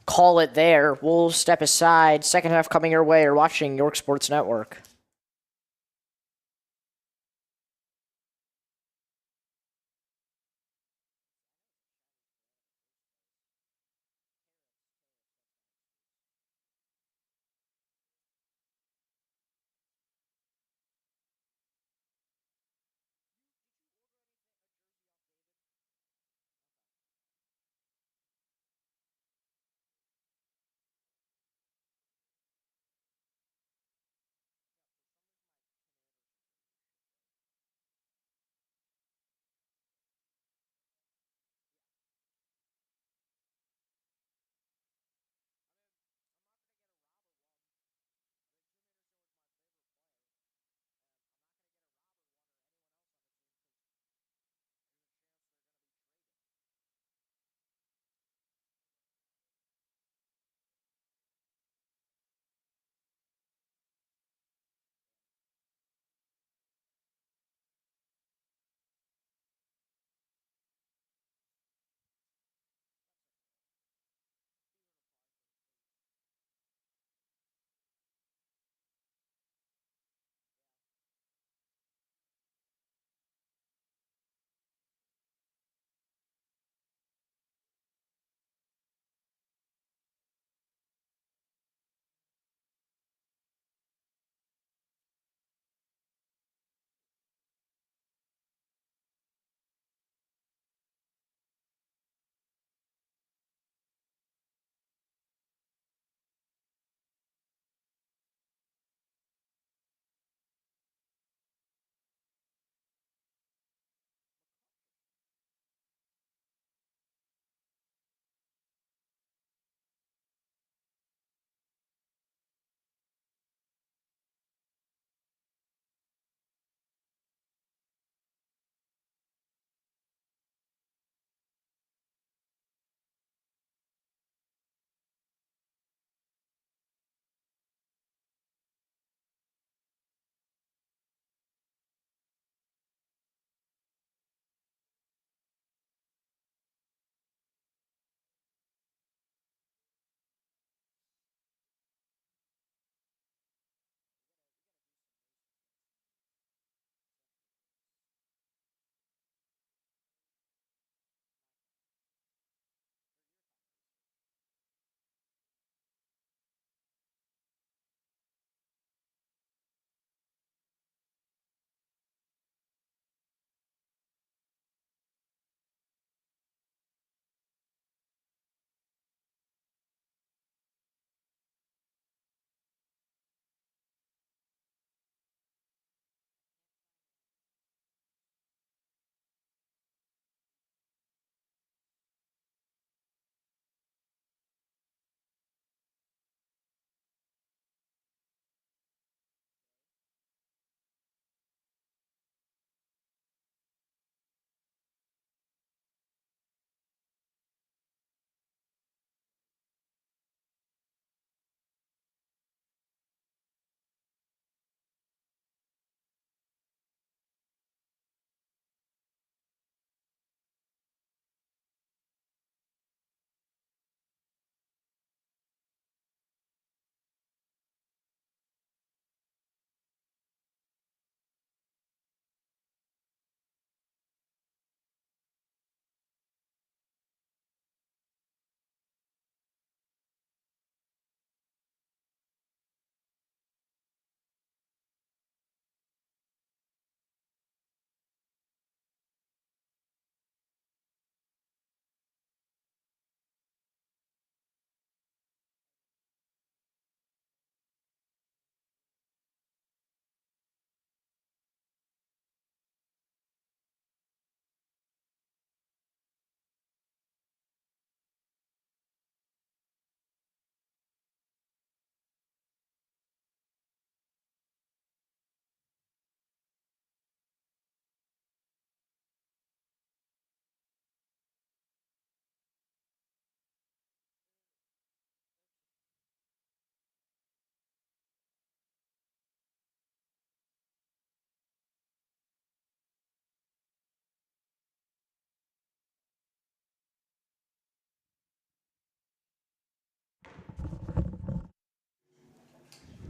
Speaker 1: call it there. We'll step aside. Second half coming your way. You're watching York Sports Network.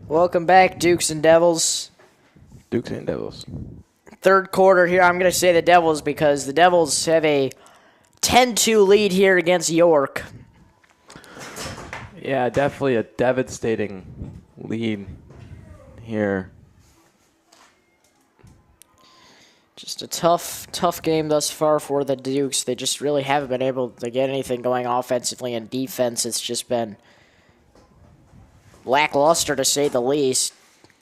Speaker 1: Welcome back, Dukes and Devils.
Speaker 2: Dukes and Devils.
Speaker 1: Third quarter here. I'm going to say the Devils because the Devils have a 10-2 lead here against York.
Speaker 2: Yeah, definitely a devastating lead here.
Speaker 1: Just a tough game thus far for the Dukes. They just really haven't been able to get anything going offensively and defense. It's just been lackluster, to say the least.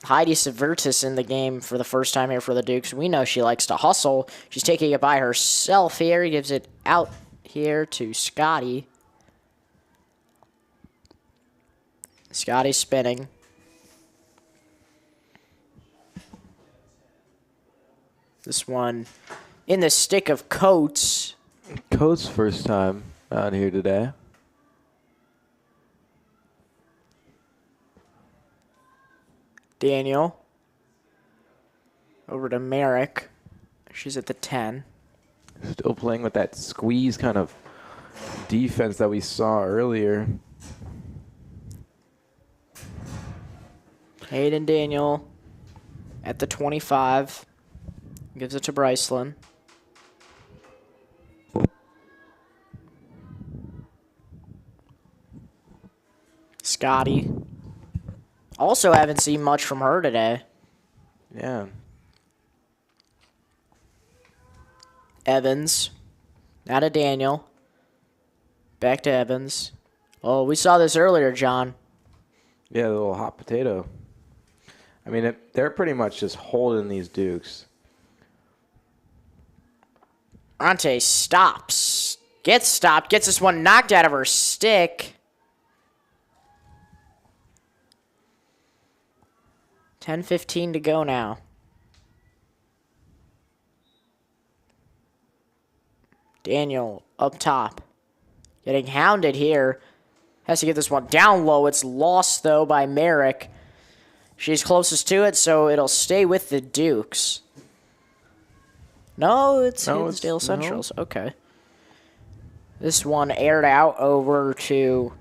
Speaker 1: Heidi Severtus in the game for the first time here for the Dukes. We know she likes to hustle. She's taking it by herself here. Gives it out here to Scotty. Scotty's spinning. This one in the stick of Coates.
Speaker 2: Coates' first time out here today.
Speaker 1: Daniel. Over to Merrick. She's at the 10.
Speaker 2: Still playing with that squeeze kind of defense that we saw earlier.
Speaker 1: Hayden Daniel at the 25. Gives it to Bryceland. Scotty. Also haven't seen much from her today.
Speaker 2: Yeah.
Speaker 1: Evans. Now to Daniel. Back to Evans. Oh, we saw this earlier, John.
Speaker 2: Yeah, the little hot potato. I mean, they're pretty much just holding these Dukes.
Speaker 1: Ante stops. Gets stopped. Gets this one knocked out of her stick. 10:15 to go now. Daniel up top. Getting hounded here. Has to get this one down low. It's lost, though, by Merrick. She's closest to it, so it'll stay with the Dukes. No, it's Hinsdale Centrals. No. Okay. This one aired out over to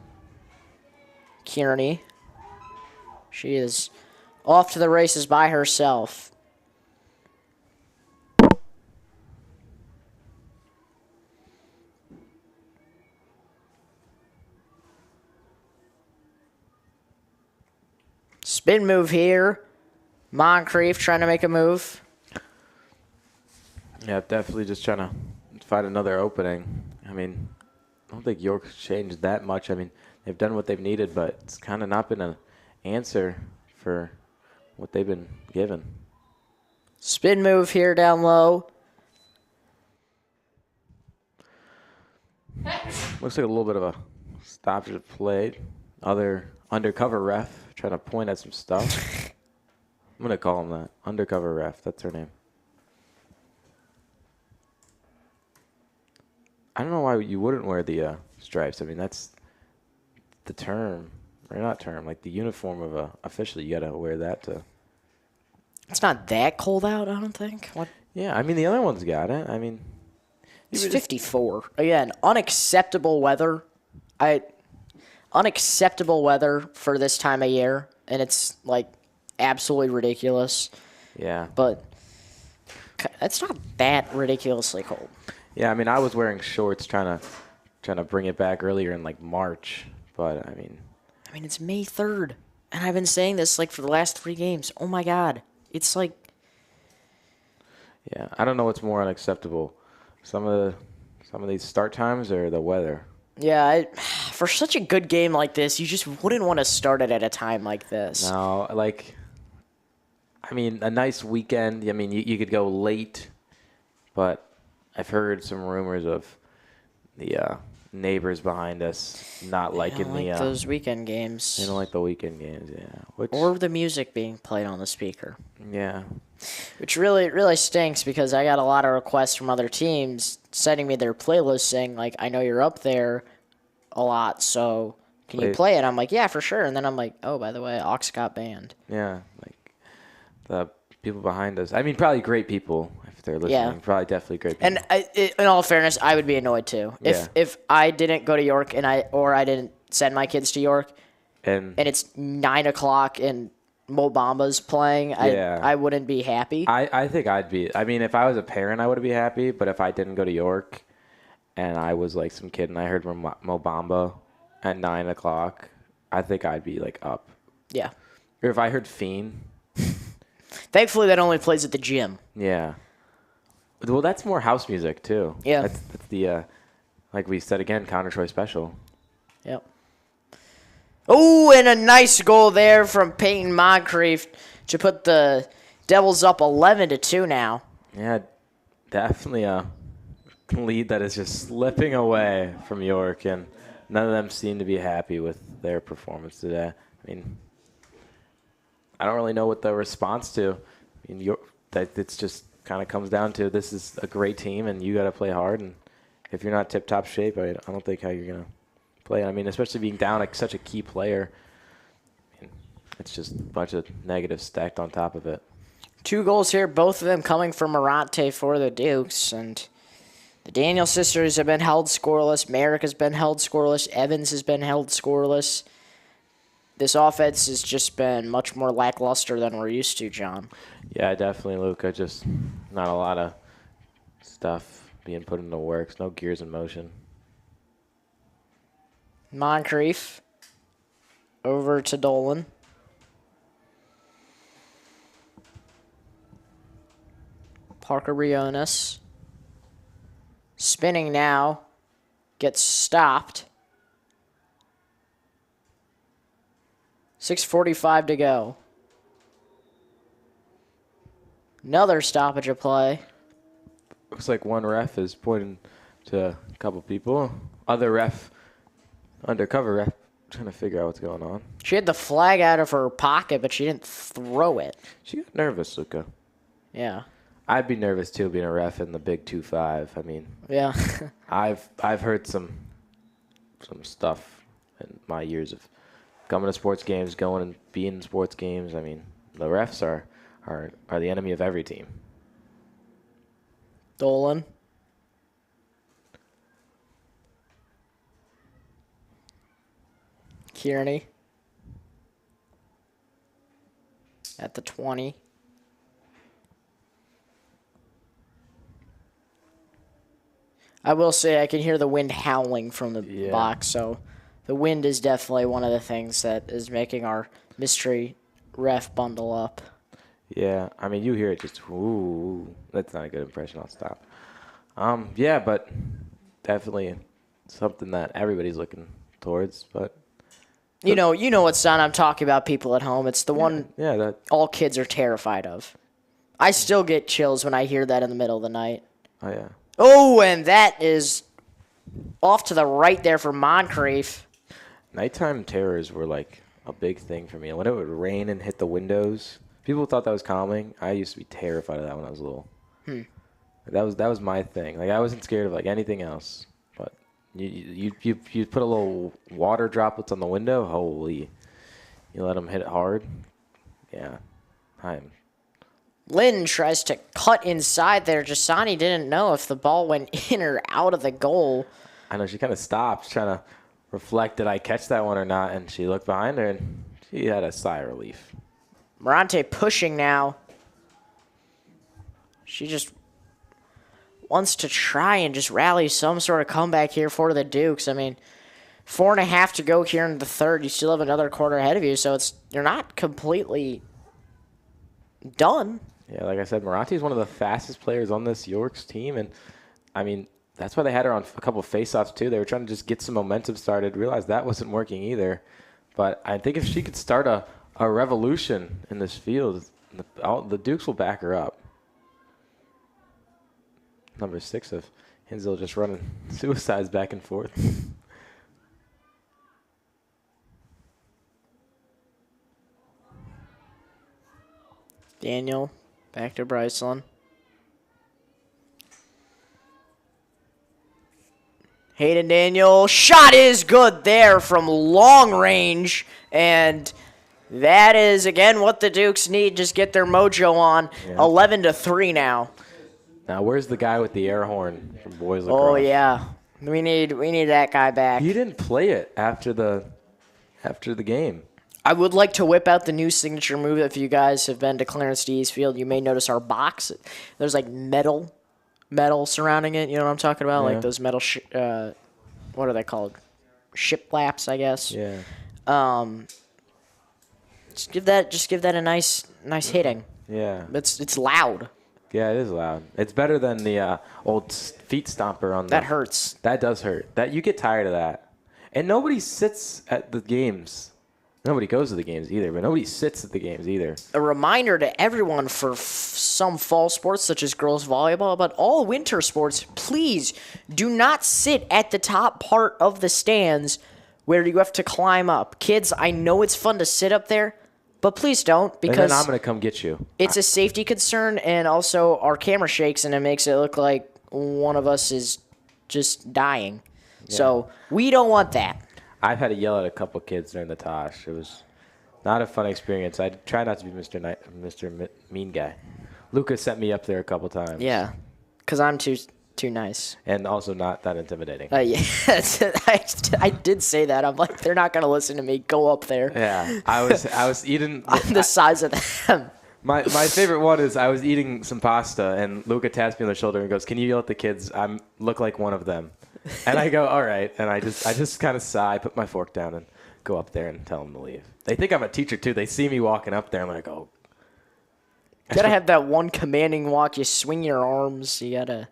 Speaker 1: Kearney. She is off to the races by herself. Spin move here. Moncrief trying to make a move.
Speaker 2: Yeah, definitely just trying to find another opening. I mean, I don't think York's changed that much. I mean, they've done what they've needed, but it's kind of not been an answer for what they've been given.
Speaker 1: Spin move here down low.
Speaker 2: Looks like a little bit of a stoppage of play. Other undercover ref trying to point at some stuff. I'm going to call him that. Undercover ref. That's her name. I don't know why you wouldn't wear the stripes. I mean, that's the term. Or not term. Like the uniform of a official. You got to wear that to.
Speaker 1: It's not that cold out, I don't think. What?
Speaker 2: Yeah, I mean, the other one's got it. I mean.
Speaker 1: It's 54. Again, unacceptable weather. Unacceptable weather for this time of year. And it's, like, absolutely ridiculous.
Speaker 2: Yeah.
Speaker 1: But it's not that ridiculously cold.
Speaker 2: Yeah, I mean, I was wearing shorts trying to bring it back earlier in, like, March. But, I mean,
Speaker 1: it's May 3rd. And I've been saying this, like, for the last 3 games. Oh, my God. It's, like.
Speaker 2: Yeah, I don't know what's more unacceptable. Some of these start times or the weather.
Speaker 1: Yeah, for such a good game like this, you just wouldn't want to start it at a time like this.
Speaker 2: No, like, I mean, a nice weekend. I mean, you could go late, but I've heard some rumors of the neighbors behind us not liking
Speaker 1: those weekend games.
Speaker 2: They don't like the weekend games, yeah.
Speaker 1: Or the music being played on the speaker.
Speaker 2: Yeah.
Speaker 1: Which really stinks because I got a lot of requests from other teams sending me their playlists saying, like, I know you're up there a lot, so can you play it? I'm like, yeah, for sure. And then I'm like, oh, by the way, Aux got banned.
Speaker 2: Yeah, like the people behind us. I mean, probably great people if they're listening. Yeah. Probably definitely great people.
Speaker 1: And in all fairness, I would be annoyed too. If I didn't go to York or I didn't send my kids to York and it's 9 o'clock and Mo Bamba's playing,
Speaker 2: Yeah.
Speaker 1: I wouldn't be happy.
Speaker 2: I think I'd be. I mean, if I was a parent, I would be happy. But if I didn't go to York, and I was like some kid, and I heard from Mo Bamba at 9 o'clock, I think I'd be like up.
Speaker 1: Yeah.
Speaker 2: Or if I heard Fiend,
Speaker 1: Thankfully, that only plays at the gym.
Speaker 2: yeah. Well, that's more house music too.
Speaker 1: Yeah.
Speaker 2: That's the like we said again, Counter Choi special.
Speaker 1: Yep. Oh, and a nice goal there from Peyton Moncrief to put the Devils up 11-2 now.
Speaker 2: Yeah, definitely a lead that is just slipping away from York, and none of them seem to be happy with their performance today. I mean, I don't really know what the response to. I mean, that it's just kind of comes down to this is a great team, and you got to play hard. And if you're not tip-top shape, I don't think how you're gonna play. I mean, especially being down like such a key player, I mean, it's just a bunch of negatives stacked on top of it.
Speaker 1: 2 goals here, both of them coming from Morante for the Dukes. And the Daniel sisters have been held scoreless. Merrick has been held scoreless. Evans has been held scoreless. This offense has just been much more lackluster than we're used to, John.
Speaker 2: Yeah, definitely, Luca. Just not a lot of stuff being put into works. No gears in motion.
Speaker 1: Moncrief over to Dolan. Parker Briones. Spinning now. Gets stopped. 6:45 to go. Another stoppage of play.
Speaker 2: Looks like one ref is pointing to a couple people. Other ref, undercover ref, trying to figure out what's going on.
Speaker 1: She had the flag out of her pocket, but she didn't throw it.
Speaker 2: She got nervous, Luca.
Speaker 1: Yeah.
Speaker 2: I'd be nervous too, being a ref in the Big 2-5. I mean,
Speaker 1: Yeah.
Speaker 2: I've heard some stuff in my years of coming to sports games, going and being in sports games. I mean, the refs are the enemy of every team.
Speaker 1: Dolan. Kearney. At the 20. I will say I can hear the wind howling from the box, so the wind is definitely one of the things that is making our mystery ref bundle up.
Speaker 2: Yeah, I mean, you hear it just, ooh, that's not a good impression. I'll stop. Yeah, but definitely something that everybody's looking towards. But
Speaker 1: you know what sound I'm talking about, people at home. It's the one
Speaker 2: that
Speaker 1: all kids are terrified of. I still get chills when I hear that in the middle of the night.
Speaker 2: Oh, yeah.
Speaker 1: Oh, and that is off to the right there for Moncrief.
Speaker 2: Nighttime terrors were like a big thing for me. When it would rain and hit the windows, people thought that was calming. I used to be terrified of that when I was little. That was my thing. Like, I wasn't scared of like anything else. But you put a little water droplets on the window. Holy, you let them hit it hard. Yeah,
Speaker 1: Lynn tries to cut inside there. Jasani didn't know if the ball went in or out of the goal.
Speaker 2: I know she kind of stopped, trying to reflect, did I catch that one or not? And she looked behind her, and she had a sigh of relief.
Speaker 1: Morante pushing now. She just wants to try and just rally some sort of comeback here for the Dukes. I mean, 4.5 to go here in the third. You still have another quarter ahead of you, so you're not completely done.
Speaker 2: Yeah, like I said, Morante is one of the fastest players on this York's team, and I mean, that's why they had her on a couple of face-offs too. They were trying to just get some momentum started. Realized that wasn't working either. But I think if she could start a revolution in this field, the Dukes will back her up. Number 6 of Hinsdale just running suicides back and forth.
Speaker 1: Daniel, back to Bryceland. Hayden Daniel, shot is good there from long range, and that is, again, what the Dukes need. Just get their mojo on. Yeah. 11-3 now.
Speaker 2: Now, where's the guy with the air horn from boys lacrosse?
Speaker 1: Oh, yeah. We need that guy back.
Speaker 2: He didn't play it after the game.
Speaker 1: I would like to whip out the new signature move. If you guys have been to Clarence D's Field, you may notice our box. There's like metal surrounding it. You know what I'm talking about?
Speaker 2: Yeah.
Speaker 1: Like those metal, what are they called? Ship laps, I guess.
Speaker 2: Yeah.
Speaker 1: Just give that a nice hitting.
Speaker 2: Yeah.
Speaker 1: It's loud.
Speaker 2: Yeah, it is loud. It's better than the old feet stomper on the.
Speaker 1: That hurts.
Speaker 2: That does hurt. That you get tired of that. And nobody sits at the games. Nobody goes to the games either, but nobody sits at the games either.
Speaker 1: A reminder to everyone for some fall sports, such as girls volleyball, but all winter sports, please do not sit at the top part of the stands where you have to climb up. Kids, I know it's fun to sit up there, but please don't, because
Speaker 2: and then I'm going to come get you.
Speaker 1: It's a safety concern, and also our camera shakes, and it makes it look like one of us is just dying. Yeah. So we don't want that.
Speaker 2: I've had to yell at a couple kids during the Tosh. It was not a fun experience. I try not to be Mr. Mean Guy. Luca sent me up there a couple times.
Speaker 1: Yeah, because I'm too nice.
Speaker 2: And also not that intimidating.
Speaker 1: Yeah, I did say that. I'm like, they're not going to listen to me. Go up there.
Speaker 2: Yeah, I was eating.
Speaker 1: I'm the size of them.
Speaker 2: My favorite one is I was eating some pasta, and Luca taps me on the shoulder and goes, "Can you yell at the kids? I look like one of them." And I go, all right. And I just kind of sigh, put my fork down, and go up there and tell them to leave. They think I'm a teacher, too. They see me walking up there. I'm like, oh.
Speaker 1: You got to have that one commanding walk. You swing your arms. You got to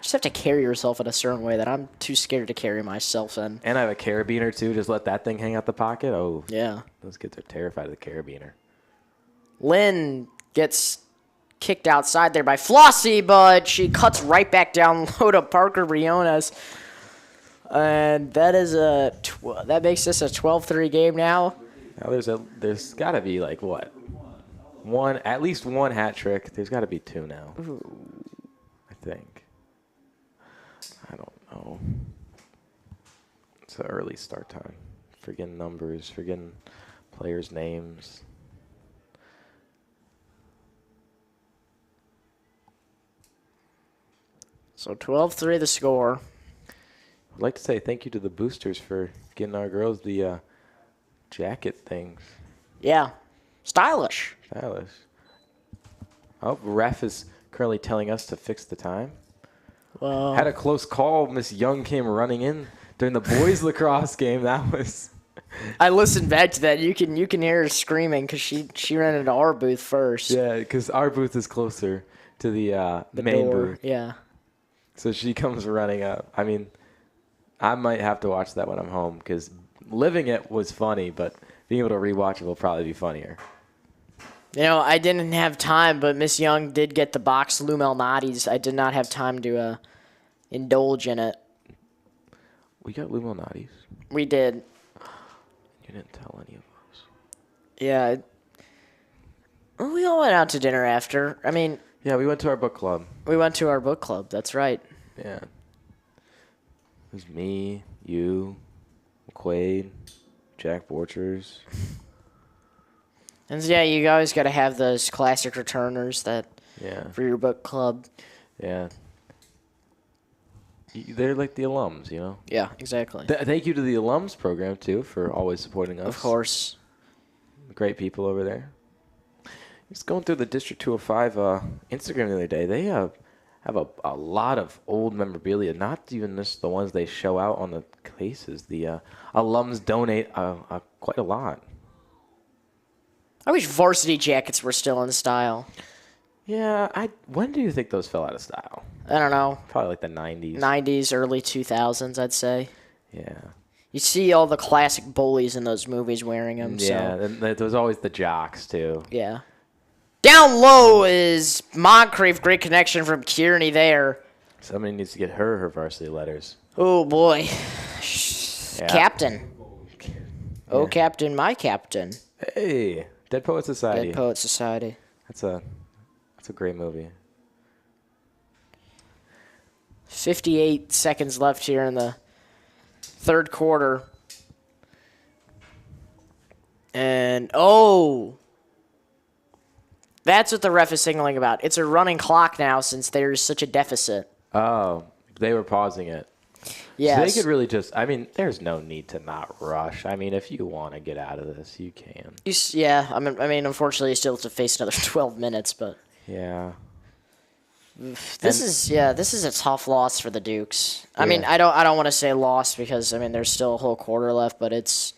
Speaker 1: just have to carry yourself in a certain way that I'm too scared to carry myself in.
Speaker 2: And I have a carabiner, too. Just let that thing hang out the pocket. Oh.
Speaker 1: Yeah.
Speaker 2: Those kids are terrified of the carabiner.
Speaker 1: Lynn gets kicked outside there by Flossie, but she cuts right back down low to Parker Briones. And that is that makes this a 12-3 game now.
Speaker 2: Now there's got to be like what? At least one hat trick. There's got to be two now.
Speaker 1: Ooh.
Speaker 2: I think. I don't know. It's an early start time. Forgetting numbers, forgetting players' names.
Speaker 1: So 12-3 the score.
Speaker 2: I'd like to say thank you to the boosters for getting our girls the jacket things.
Speaker 1: Yeah. Stylish.
Speaker 2: Oh, ref is currently telling us to fix the time.
Speaker 1: Well,
Speaker 2: had a close call. Miss Young came running in during the boys lacrosse game. That was.
Speaker 1: I listened back to that. You can hear her screaming because she ran into our booth first.
Speaker 2: Yeah, because our booth is closer to the main
Speaker 1: door.
Speaker 2: booth.
Speaker 1: Yeah.
Speaker 2: So she comes running up. I mean, I might have to watch that when I'm home because living it was funny, but being able to rewatch it will probably be funnier.
Speaker 1: You know, I didn't have time, but Miss Young did get the box Lou Malnati's. I did not have time to indulge in it.
Speaker 2: We got Lou Malnati's.
Speaker 1: We did.
Speaker 2: You didn't tell any of us.
Speaker 1: Yeah. Well, we all went out to dinner after. I mean.
Speaker 2: Yeah, we went to our book club.
Speaker 1: We went to our book club. That's right.
Speaker 2: Yeah. It was me, you, McQuade, Jack Borchers.
Speaker 1: And yeah, you always got to have those classic returners for your book club.
Speaker 2: Yeah. They're like the alums, you know?
Speaker 1: Yeah, exactly.
Speaker 2: Thank you to the alums program, too, for always supporting us.
Speaker 1: Of course.
Speaker 2: Great people over there. Just going through the District 205 Instagram the other day, they have a lot of old memorabilia, not even just the ones they show out on the cases. The alums donate quite a lot.
Speaker 1: I wish varsity jackets were still in style.
Speaker 2: Yeah, when do you think those fell out of style?
Speaker 1: I don't know.
Speaker 2: Probably like the 90s.
Speaker 1: 90s, early 2000s, I'd say.
Speaker 2: Yeah.
Speaker 1: You see all the classic bullies in those movies wearing them.
Speaker 2: Yeah,
Speaker 1: so.
Speaker 2: and there was always the jocks, too.
Speaker 1: Yeah. Down low is Moncrief. Great connection from Kearney there.
Speaker 2: Somebody needs to get her varsity letters.
Speaker 1: Oh, boy.
Speaker 2: Yeah.
Speaker 1: Captain.
Speaker 2: Yeah.
Speaker 1: Oh, Captain, my captain.
Speaker 2: Hey, Dead Poet Society.
Speaker 1: Dead Poet Society.
Speaker 2: That's a great movie.
Speaker 1: 58 seconds left here in the third quarter. And, that's what the ref is signaling about. It's a running clock now since there's such a deficit.
Speaker 2: Oh, they were pausing it.
Speaker 1: Yeah.
Speaker 2: So they could really just, I mean, there's no need to not rush. I mean, if you want to get out of this, you can.
Speaker 1: Yeah, I mean, unfortunately, you still have to face another 12 minutes, but
Speaker 2: Yeah.
Speaker 1: this is a tough loss for the Dukes. I mean,
Speaker 2: Yeah.
Speaker 1: I don't want to say loss because I mean there's still a whole quarter left, but it's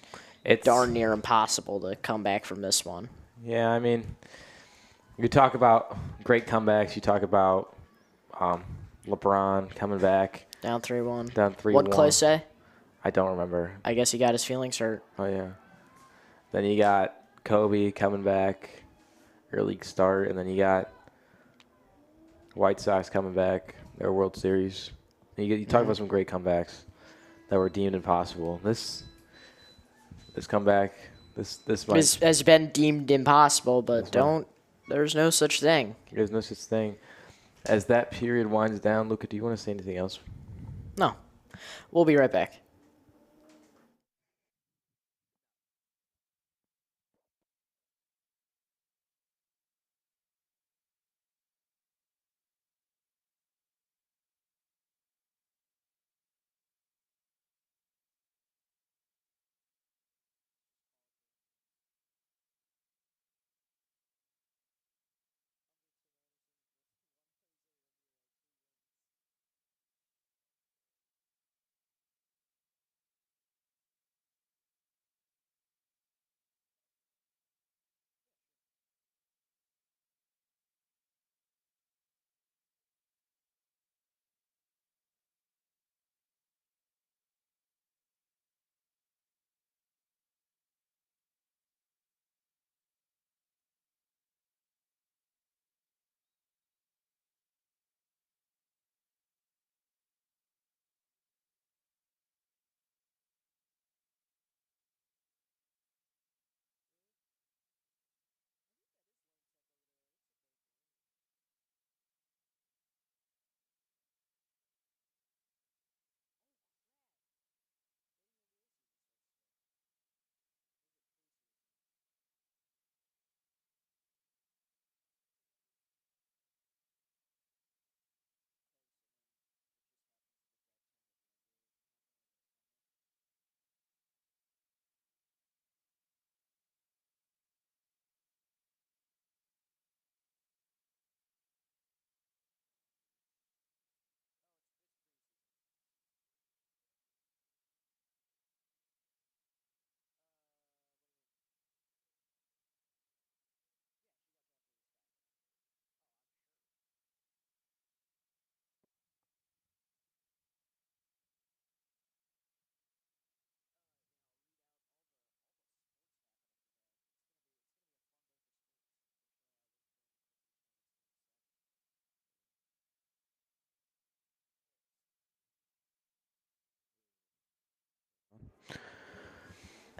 Speaker 1: darn near impossible to come back from this one.
Speaker 2: Yeah, I mean, you talk about great comebacks. You talk about LeBron coming back.
Speaker 1: Down 3-1.
Speaker 2: Down 3-1.
Speaker 1: What'd Clay say?
Speaker 2: I don't remember.
Speaker 1: I guess he got his feelings hurt.
Speaker 2: Oh, yeah. Then you got Kobe coming back, early start, and then you got White Sox coming back, their World Series. And you talk about some great comebacks that were deemed impossible. This comeback, this might
Speaker 1: Has been deemed impossible, but there's no such thing.
Speaker 2: There's no such thing. As that period winds down, Luca, do you want to say anything else?
Speaker 1: No. We'll be right back.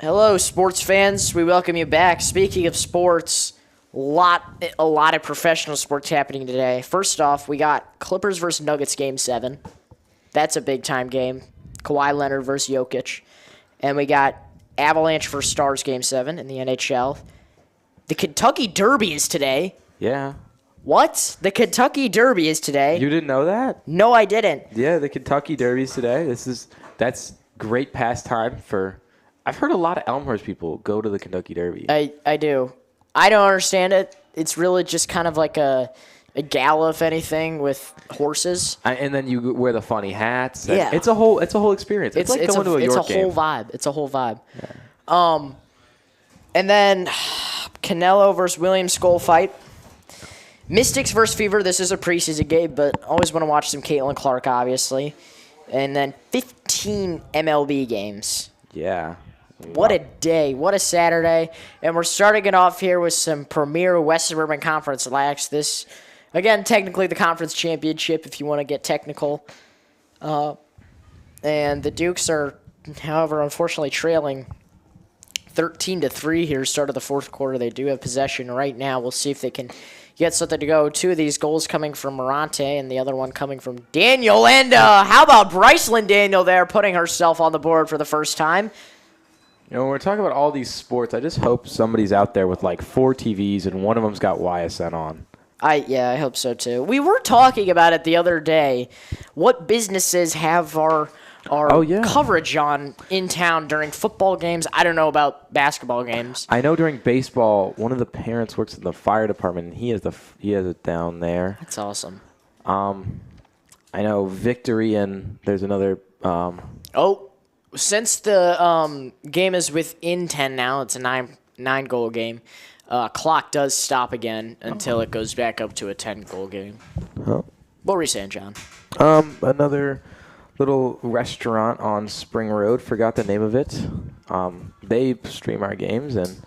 Speaker 1: Hello, sports fans. We welcome you back. Speaking of sports, a lot of professional sports happening today. First off, we got Clippers versus Nuggets Game 7. That's a big-time game. Kawhi Leonard versus Jokic. And we got Avalanche versus Stars Game 7 in the NHL. The Kentucky Derby is today.
Speaker 2: Yeah.
Speaker 1: What? The Kentucky Derby is today.
Speaker 2: You didn't know that?
Speaker 1: No, I didn't.
Speaker 2: Yeah, the Kentucky Derby's today. That's great pastime for. I've heard a lot of Elmhurst people go to the Kentucky Derby.
Speaker 1: I do. I don't understand it. It's really just kind of like a gala, if anything, with horses.
Speaker 2: And then you wear the funny hats.
Speaker 1: Yeah.
Speaker 2: It's a whole experience. It's like going to a York game.
Speaker 1: It's a whole vibe. Yeah. And then Canelo versus William Skull fight. Mystics versus Fever. This is a preseason game, but always want to watch some Caitlin Clark, obviously. And then 15 MLB games.
Speaker 2: Yeah.
Speaker 1: What a day. What a Saturday. And we're starting it off here with some premier West Suburban Conference lax. This, again, technically the conference championship if you want to get technical. And the Dukes are, however, unfortunately trailing 13-3 here, start of the fourth quarter. They do have possession right now. We'll see if they can get something to go. Two of these goals coming from Morante and the other one coming from Daniel. And how about Brycelyn Daniel there putting herself on the board for the first time?
Speaker 2: You know, when we're talking about all these sports, I just hope somebody's out there with like 4 TVs and one of them's got YSN on.
Speaker 1: I hope so too. We were talking about it the other day. What businesses have our our
Speaker 2: Oh, yeah.
Speaker 1: coverage on in town during football games. I don't know about basketball games.
Speaker 2: I know during baseball, one of the parents works in the fire department, and he has it down there.
Speaker 1: That's awesome.
Speaker 2: I know Victory, and there's another.
Speaker 1: Since the game is within 10 now, it's a nine goal game. Clock does stop again until it goes back up to a 10-goal game.
Speaker 2: Huh?
Speaker 1: What were you saying, John?
Speaker 2: Another little restaurant on Spring Road. Forgot the name of it. They stream our games, and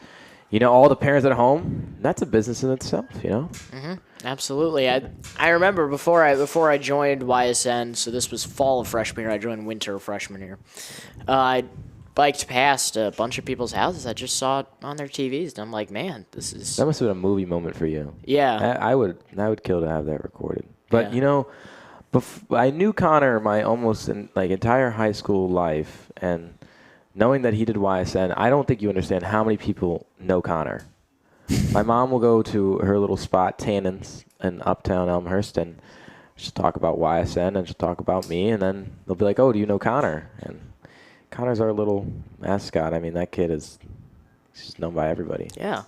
Speaker 2: all the parents at home. That's a business in itself,
Speaker 1: Mm-hmm. Absolutely. I remember before I joined YSN. So this was fall of freshman year. I joined winter of freshman year. I biked past a bunch of people's houses. I just saw it on their TVs, and I'm like, man, this is.
Speaker 2: That must have been a movie moment for you.
Speaker 1: Yeah.
Speaker 2: I would kill to have that recorded. But
Speaker 1: Yeah.
Speaker 2: I knew Connor my almost entire high school life, and knowing that he did YSN, I don't think you understand how many people know Connor. My mom will go to her little spot, Tannins, in Uptown Elmhurst, and she'll talk about YSN, and she'll talk about me, and then they'll be like, "Oh, do you know Connor?" And Connor's our little mascot. I mean, that kid is just known by everybody.
Speaker 1: Yeah.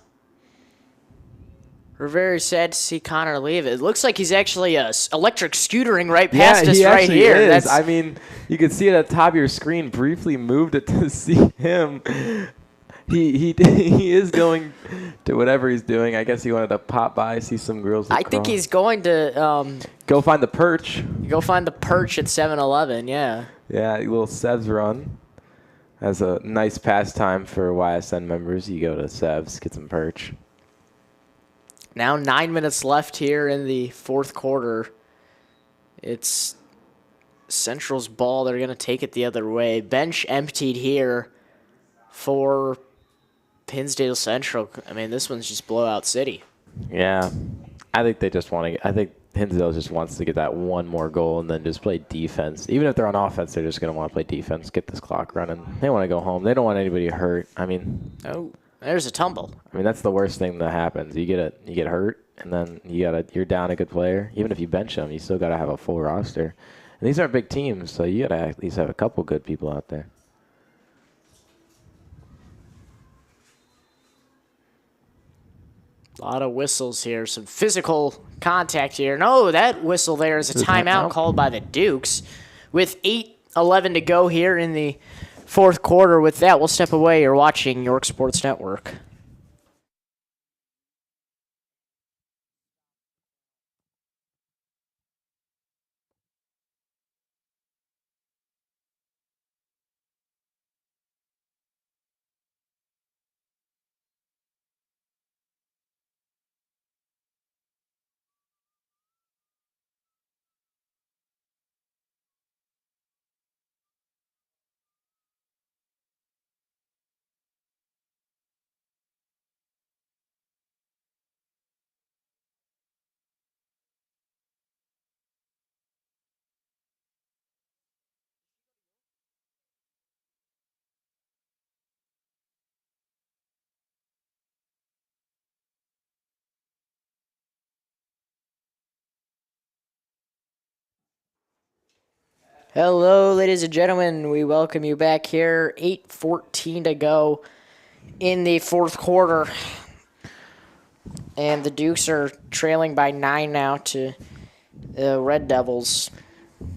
Speaker 1: We're very sad to see Connor leave. It looks like he's actually electric scootering right past us right here.
Speaker 2: Is. I mean, you can see it at the top of your screen. Briefly moved it to see him. He is going to whatever he's doing. I guess he wanted to pop by, see some girls.
Speaker 1: I think he's going to
Speaker 2: go find the perch.
Speaker 1: Go find the perch at 7-Eleven. Yeah.
Speaker 2: Yeah, a little Sev's run. As a nice pastime for YSN members, you go to Sev's, get some perch.
Speaker 1: Now 9 minutes left here in the fourth quarter. It's Central's ball. They're going to take it the other way. Bench emptied here for Hinsdale Central. I mean, this one's just blowout city.
Speaker 2: Yeah. I think they just want to – I think Hinsdale just wants to get that one more goal and then just play defense. Even if they're on offense, they're just going to want to play defense, get this clock running. They want to go home. They don't want anybody hurt. I mean –
Speaker 1: Oh. There's a tumble.
Speaker 2: I mean, that's the worst thing that happens. You get hurt, and then you're down a good player. Even if you bench them, you still got to have a full roster. And these aren't big teams, so you got to at least have a couple good people out there.
Speaker 1: A lot of whistles here. Some physical contact here. No, that whistle there is a timeout called by the Dukes. With 8:11 to go here in the fourth quarter. With that, we'll step away. You're watching York Sports Network. Hello, ladies and gentlemen. We welcome you back here. 8:14 to go in the fourth quarter. And the Dukes are trailing by 9 now to the Red Devils.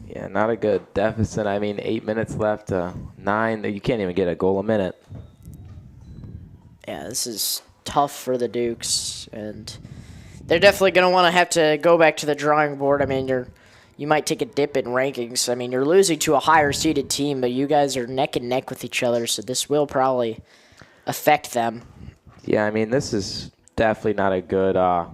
Speaker 2: Yeah, not a good deficit. I mean, 8 minutes left, 9. You can't even get a goal a minute.
Speaker 1: Yeah, this is tough for the Dukes. And they're definitely going to have to go back to the drawing board. I mean, you might take a dip in rankings. I mean, you're losing to a higher-seeded team, but you guys are neck and neck with each other, so this will probably affect them.
Speaker 2: Yeah, I mean, this is definitely not a good, what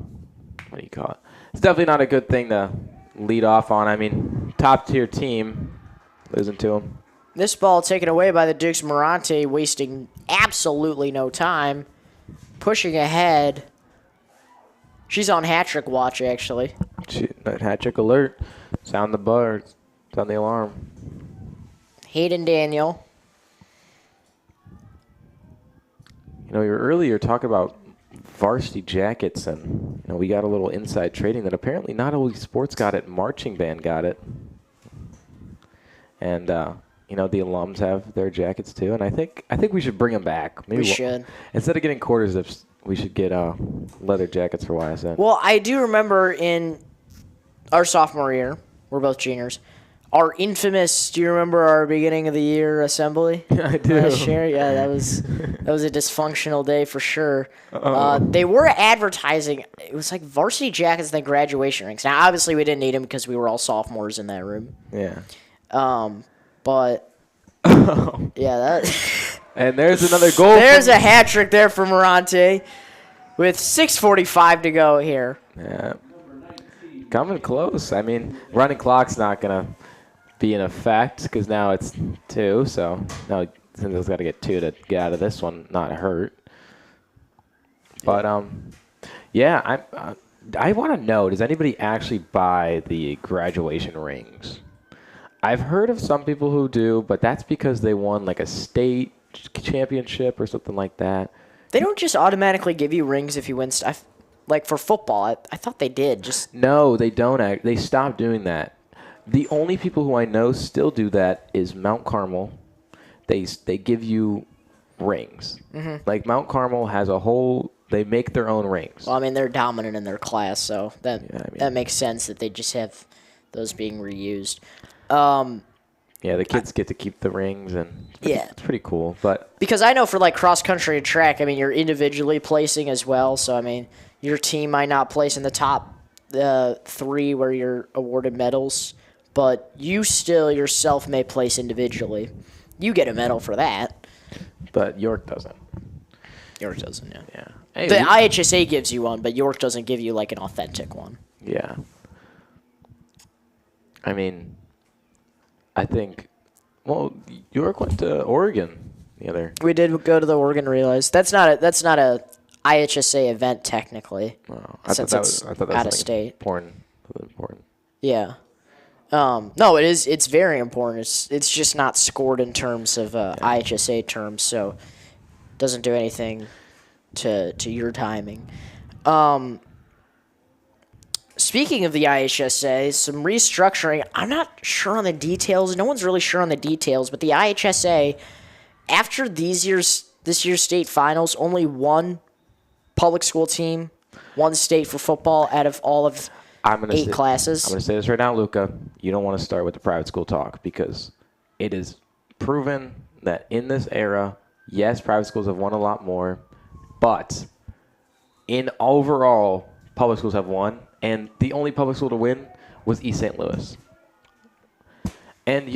Speaker 2: do you call it? It's definitely not a good thing to lead off on. I mean, top-tier team, losing to them.
Speaker 1: This ball taken away by the Dukes. Morante wasting absolutely no time, pushing ahead. She's on hat-trick watch, actually.
Speaker 2: Hat-trick alert. Sound the birds. Sound the alarm.
Speaker 1: Hayden Daniel.
Speaker 2: You were earlier talking about varsity jackets, and we got a little inside trading that apparently not only sports got it, marching band got it. And the alums have their jackets too, and I think we should bring them back. Maybe
Speaker 1: We should.
Speaker 2: Instead of getting quarter zips, we should get leather jackets for YSN.
Speaker 1: Well, I do remember in our sophomore year, we're both juniors, our infamous, do you remember our beginning of the year assembly?
Speaker 2: I do.
Speaker 1: Last year? Yeah, that was a dysfunctional day for sure. They were advertising, it was like varsity jackets and then graduation rings. Now, obviously, we didn't need them because we were all sophomores in that room.
Speaker 2: Yeah.
Speaker 1: But, yeah, that...
Speaker 2: And there's another goal.
Speaker 1: There's a hat trick there for Morante with 6:45 to go here.
Speaker 2: Yeah. Coming close. I mean, running clock's not going to be in effect because now it's 2. So now Hinsdale's got to get 2 to get out of this one, not hurt. But, yeah, I want to know, does anybody actually buy the graduation rings? I've heard of some people who do, but that's because they won like a state championship or something like that.
Speaker 1: They don't just automatically give you rings if you win stuff. Like for football, I thought they did.
Speaker 2: No, they don't. They stopped doing that. The only people who I know still do that is Mount Carmel. They give you rings. Mm-hmm. Like Mount Carmel has a whole. They make their own rings.
Speaker 1: Well, I mean, they're dominant in their class, so that makes sense that they just have those being reused.
Speaker 2: Yeah, the kids get to keep the rings, and it's pretty cool. But
Speaker 1: because I know for like cross country and track, I mean, you're individually placing as well. So I mean, your team might not place in the top 3 where you're awarded medals, but you still yourself may place individually. You get a medal for that.
Speaker 2: But York doesn't.
Speaker 1: York doesn't, yeah.
Speaker 2: Yeah. Hey,
Speaker 1: the IHSA gives you one, but York doesn't give you like an authentic one.
Speaker 2: Yeah. I mean, I think, York went to Oregon the other.
Speaker 1: We did go to the Oregon Relays. That's not a IHSA event technically.
Speaker 2: Wow.
Speaker 1: Since it's out of state.
Speaker 2: Important.
Speaker 1: Yeah. No, it is. It's very important. It's just not scored in terms of IHSA terms, so it doesn't do anything to your timing. Speaking of the IHSA, some restructuring. I'm not sure on the details. No one's really sure on the details, but the IHSA, after this year's state finals, only one public school team, one state for football out of all of 8 classes.
Speaker 2: I'm going to say this right now, Luca. You don't want to start with the private school talk because it is proven that in this era, yes, private schools have won a lot more, but in overall, public schools have won, and the only public school to win was East St. Louis. And,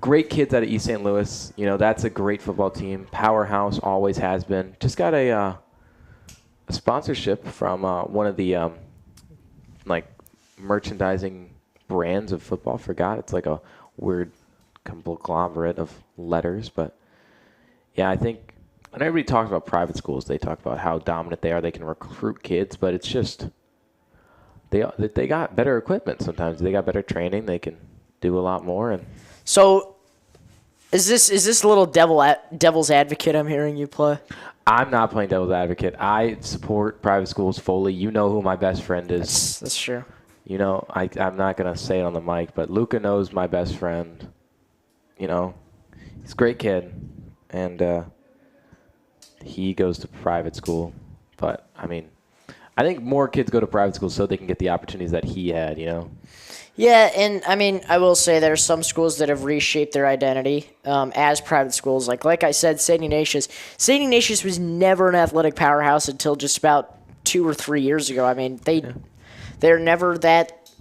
Speaker 2: great kids out of East St. Louis. That's a great football team. Powerhouse, always has been. Just got a sponsorship from one of the merchandising brands of football. Forgot. It's like a weird conglomerate of letters. But, yeah, I think when everybody talks about private schools, they talk about how dominant they are. They can recruit kids, but it's just they got better equipment sometimes. They got better training. They can do a lot more. And
Speaker 1: so is this a little devil's advocate I'm hearing you play?
Speaker 2: I'm not playing devil's advocate. I support private schools fully. You know who my best friend is.
Speaker 1: That's true.
Speaker 2: I'm not going to say it on the mic, but Luca knows my best friend. He's a great kid, and he goes to private school. But, I mean, I think more kids go to private schools so they can get the opportunities that he had,
Speaker 1: Yeah, and I mean, I will say there are some schools that have reshaped their identity as private schools. Like I said, St. Ignatius. St. Ignatius was never an athletic powerhouse until just about 2 or 3 years ago. I mean, they're never that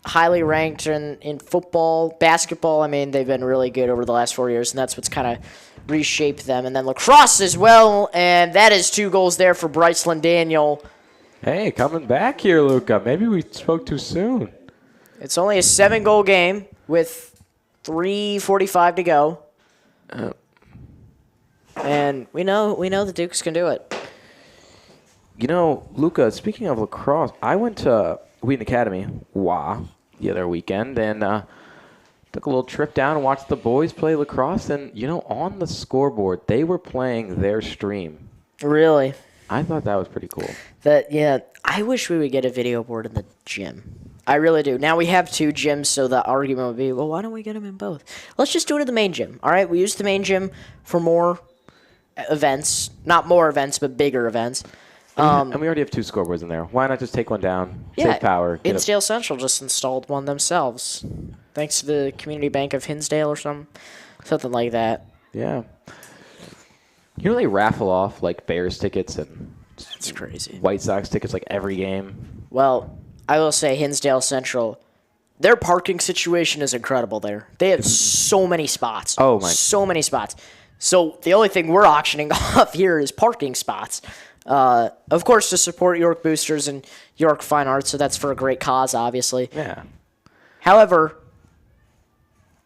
Speaker 1: highly ranked in football, basketball. I mean, they've been really good over the last 4 years, and that's what's kind of reshaped them. And then lacrosse as well, and that is 2 goals there for Bryceland Daniel.
Speaker 2: Hey, coming back here, Luca. Maybe we spoke too soon.
Speaker 1: It's only a 7-goal game with 3:45 to go. And we know the Dukes can do it.
Speaker 2: Luca, speaking of lacrosse, I went to Wheaton Academy, the other weekend, and took a little trip down and watched the boys play lacrosse. And, on the scoreboard, they were playing their stream.
Speaker 1: Really?
Speaker 2: I thought that was pretty cool.
Speaker 1: I wish we would get a video board in the gym. I really do. Now we have 2 gyms, so the argument would be, well, why don't we get them in both? Let's just do it at the main gym. All right, we use the main gym for more events, not more events, but bigger events.
Speaker 2: And we already have 2 scoreboards in there. Why not just take one down, save power?
Speaker 1: Hinsdale Central just installed one themselves, thanks to the Community Bank of Hinsdale or something like that.
Speaker 2: Yeah. You know they raffle off like Bears tickets and
Speaker 1: That's crazy.
Speaker 2: White Sox tickets like every game.
Speaker 1: Well, I will say Hinsdale Central, their parking situation is incredible there. They have so many spots.
Speaker 2: Oh, my.
Speaker 1: So many spots. So the only thing we're auctioning off here is parking spots. Of course, to support York Boosters and York Fine Arts, so that's for a great cause, obviously.
Speaker 2: Yeah.
Speaker 1: However,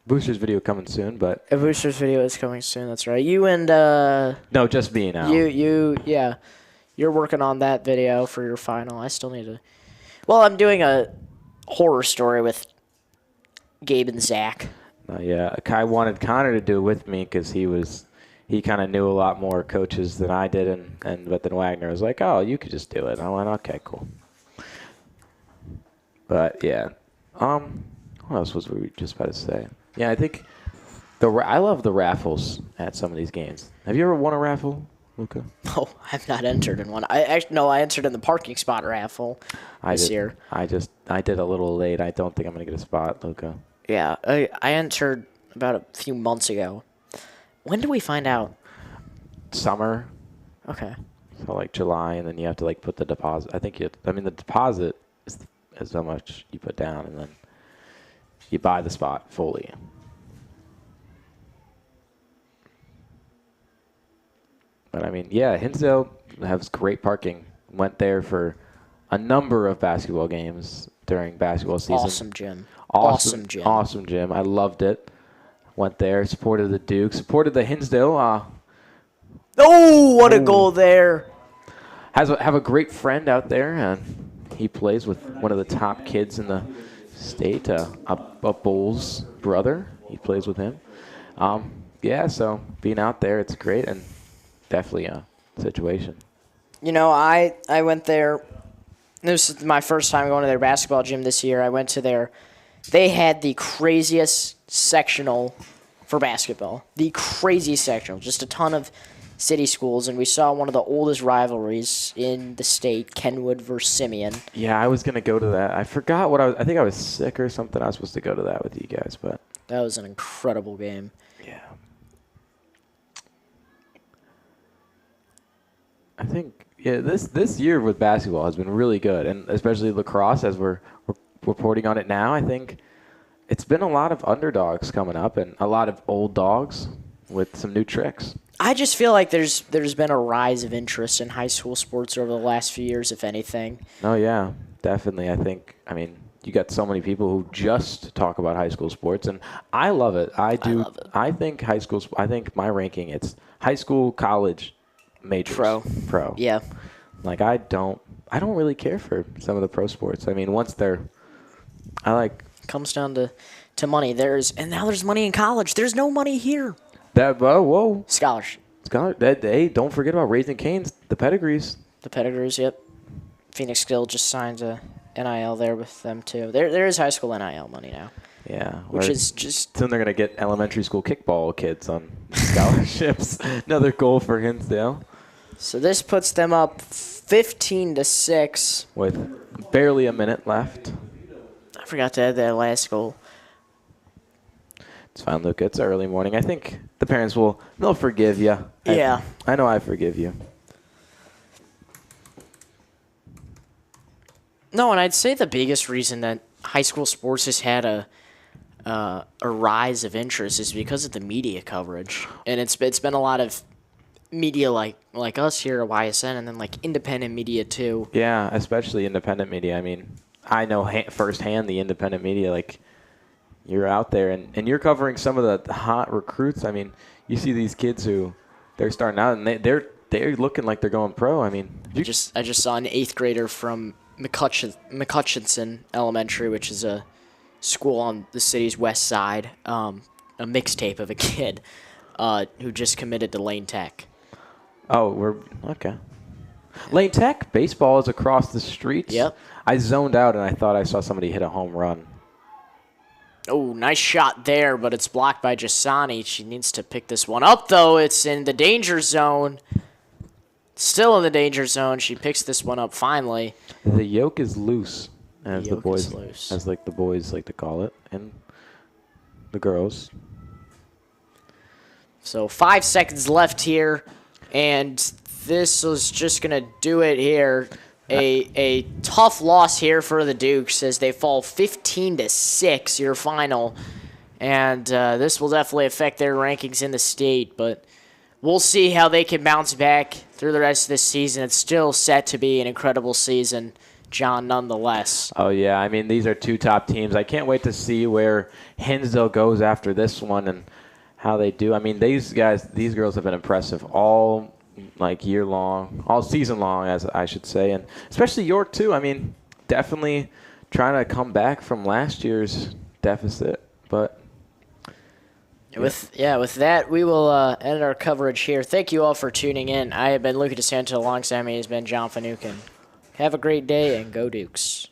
Speaker 2: Boosters video coming soon, but
Speaker 1: a Boosters video is coming soon. That's right. You and
Speaker 2: no, just me now.
Speaker 1: Yeah, you're working on that video for your final. I still need to. Well, I'm doing a horror story with Gabe and Zach.
Speaker 2: Yeah, Kai wanted Connor to do it with me because he kind of knew a lot more coaches than I did, but then Wagner was like, "Oh, you could just do it." I went, "Okay, cool." But yeah, what else was we just about to say? Yeah, I think I love the raffles at some of these games. Have you ever won a raffle, Luca?
Speaker 1: No, I've not entered in one. I entered in the parking spot raffle this year.
Speaker 2: I did a little late. I don't think I'm gonna get a spot, Luca.
Speaker 1: Yeah, I entered about a few months ago. When do we find out?
Speaker 2: Summer.
Speaker 1: Okay.
Speaker 2: So like July, and then you have to like put the deposit. The deposit is how much you put down, and then you buy the spot fully. But yeah, Hinsdale has great parking. Went there for a number of basketball games during basketball season.
Speaker 1: Awesome gym. Awesome gym.
Speaker 2: Awesome gym. I loved it. Went there, supported the Duke, supported the Hinsdale.
Speaker 1: Oh, what a goal there.
Speaker 2: Have a great friend out there, and he plays with one of the top kids in the state, a Bulls brother. He plays with him. So being out there, it's great and definitely a situation.
Speaker 1: I went there. This is my first time going to their basketball gym this year. I went to they had the craziest sectional for basketball. The craziest sectional. Just a ton of city schools, and we saw one of the oldest rivalries in the state, Kenwood versus Simeon.
Speaker 2: Yeah, I was going to go to that. I forgot I think I was sick or something. I was supposed to go to that with you guys, but
Speaker 1: that was an incredible game.
Speaker 2: Yeah. I think this year with basketball has been really good, and especially lacrosse as we're reporting on it now. I think it's been a lot of underdogs coming up and a lot of old dogs with some new tricks.
Speaker 1: I just feel like there's been a rise of interest in high school sports over the last few years, if anything.
Speaker 2: Oh yeah, definitely. I think you got so many people who just talk about high school sports, and I love it. I do. I love it. I think high school. I think my ranking it's high school, college, majors, pro.
Speaker 1: Yeah.
Speaker 2: Like I don't really care for some of the pro sports. Once
Speaker 1: comes down to money. Now there's money in college. There's no money here.
Speaker 2: Whoa.
Speaker 1: Scholarship.
Speaker 2: Hey, don't forget about Raising Cane's, the pedigrees.
Speaker 1: The pedigrees, yep. Phoenix Skill just signed a NIL there with them too. There is high school NIL money now.
Speaker 2: Yeah.
Speaker 1: Which is just...
Speaker 2: Soon they're going to get elementary school kickball kids on scholarships. Another goal for Hinsdale.
Speaker 1: So this puts them up 15-6.
Speaker 2: With barely a minute left.
Speaker 1: I forgot to add that last goal.
Speaker 2: It's fine, Luca. It's early morning. I think the parents they'll forgive you.
Speaker 1: Yeah.
Speaker 2: I know I forgive you.
Speaker 1: No, and I'd say the biggest reason that high school sports has had a rise of interest is because of the media coverage. And it's been a lot of media like us here at YSN, and then like independent media too.
Speaker 2: Yeah, especially independent media. I know firsthand the independent media, like you're out there and you're covering some of the hot recruits. You see these kids who they're starting out and they're looking like they're going pro.
Speaker 1: I just saw an 8th grader from McCutcheon Elementary, which is a school on the city's west side, a mixtape of a kid who just committed to Lane Tech.
Speaker 2: Oh, we're okay. Lane Tech, baseball is across the street.
Speaker 1: Yep.
Speaker 2: I zoned out, and I thought I saw somebody hit a home run.
Speaker 1: Oh, nice shot there, but it's blocked by Jasani. She needs to pick this one up, though. It's in the danger zone. Still in the danger zone. She picks this one up finally.
Speaker 2: The yoke is loose, as the boys like to call it, and the girls.
Speaker 1: So 5 seconds left here, and this is just going to do it here. A tough loss here for the Dukes as they fall 15-6, your final. And this will definitely affect their rankings in the state, but we'll see how they can bounce back through the rest of this season. It's still set to be an incredible season, John, nonetheless.
Speaker 2: Oh, yeah. I mean, these are two top teams. I can't wait to see where Hinsdale goes after this one and how they do. I mean, these girls have been impressive all year long, all season long, as I should say, and especially York too. I mean, definitely trying to come back from last year's deficit. But
Speaker 1: with that, we will end our coverage here. Thank you all for tuning in. I have been Luca DeSanto. Alongside me has been John Finucane. Have a great day and go Dukes.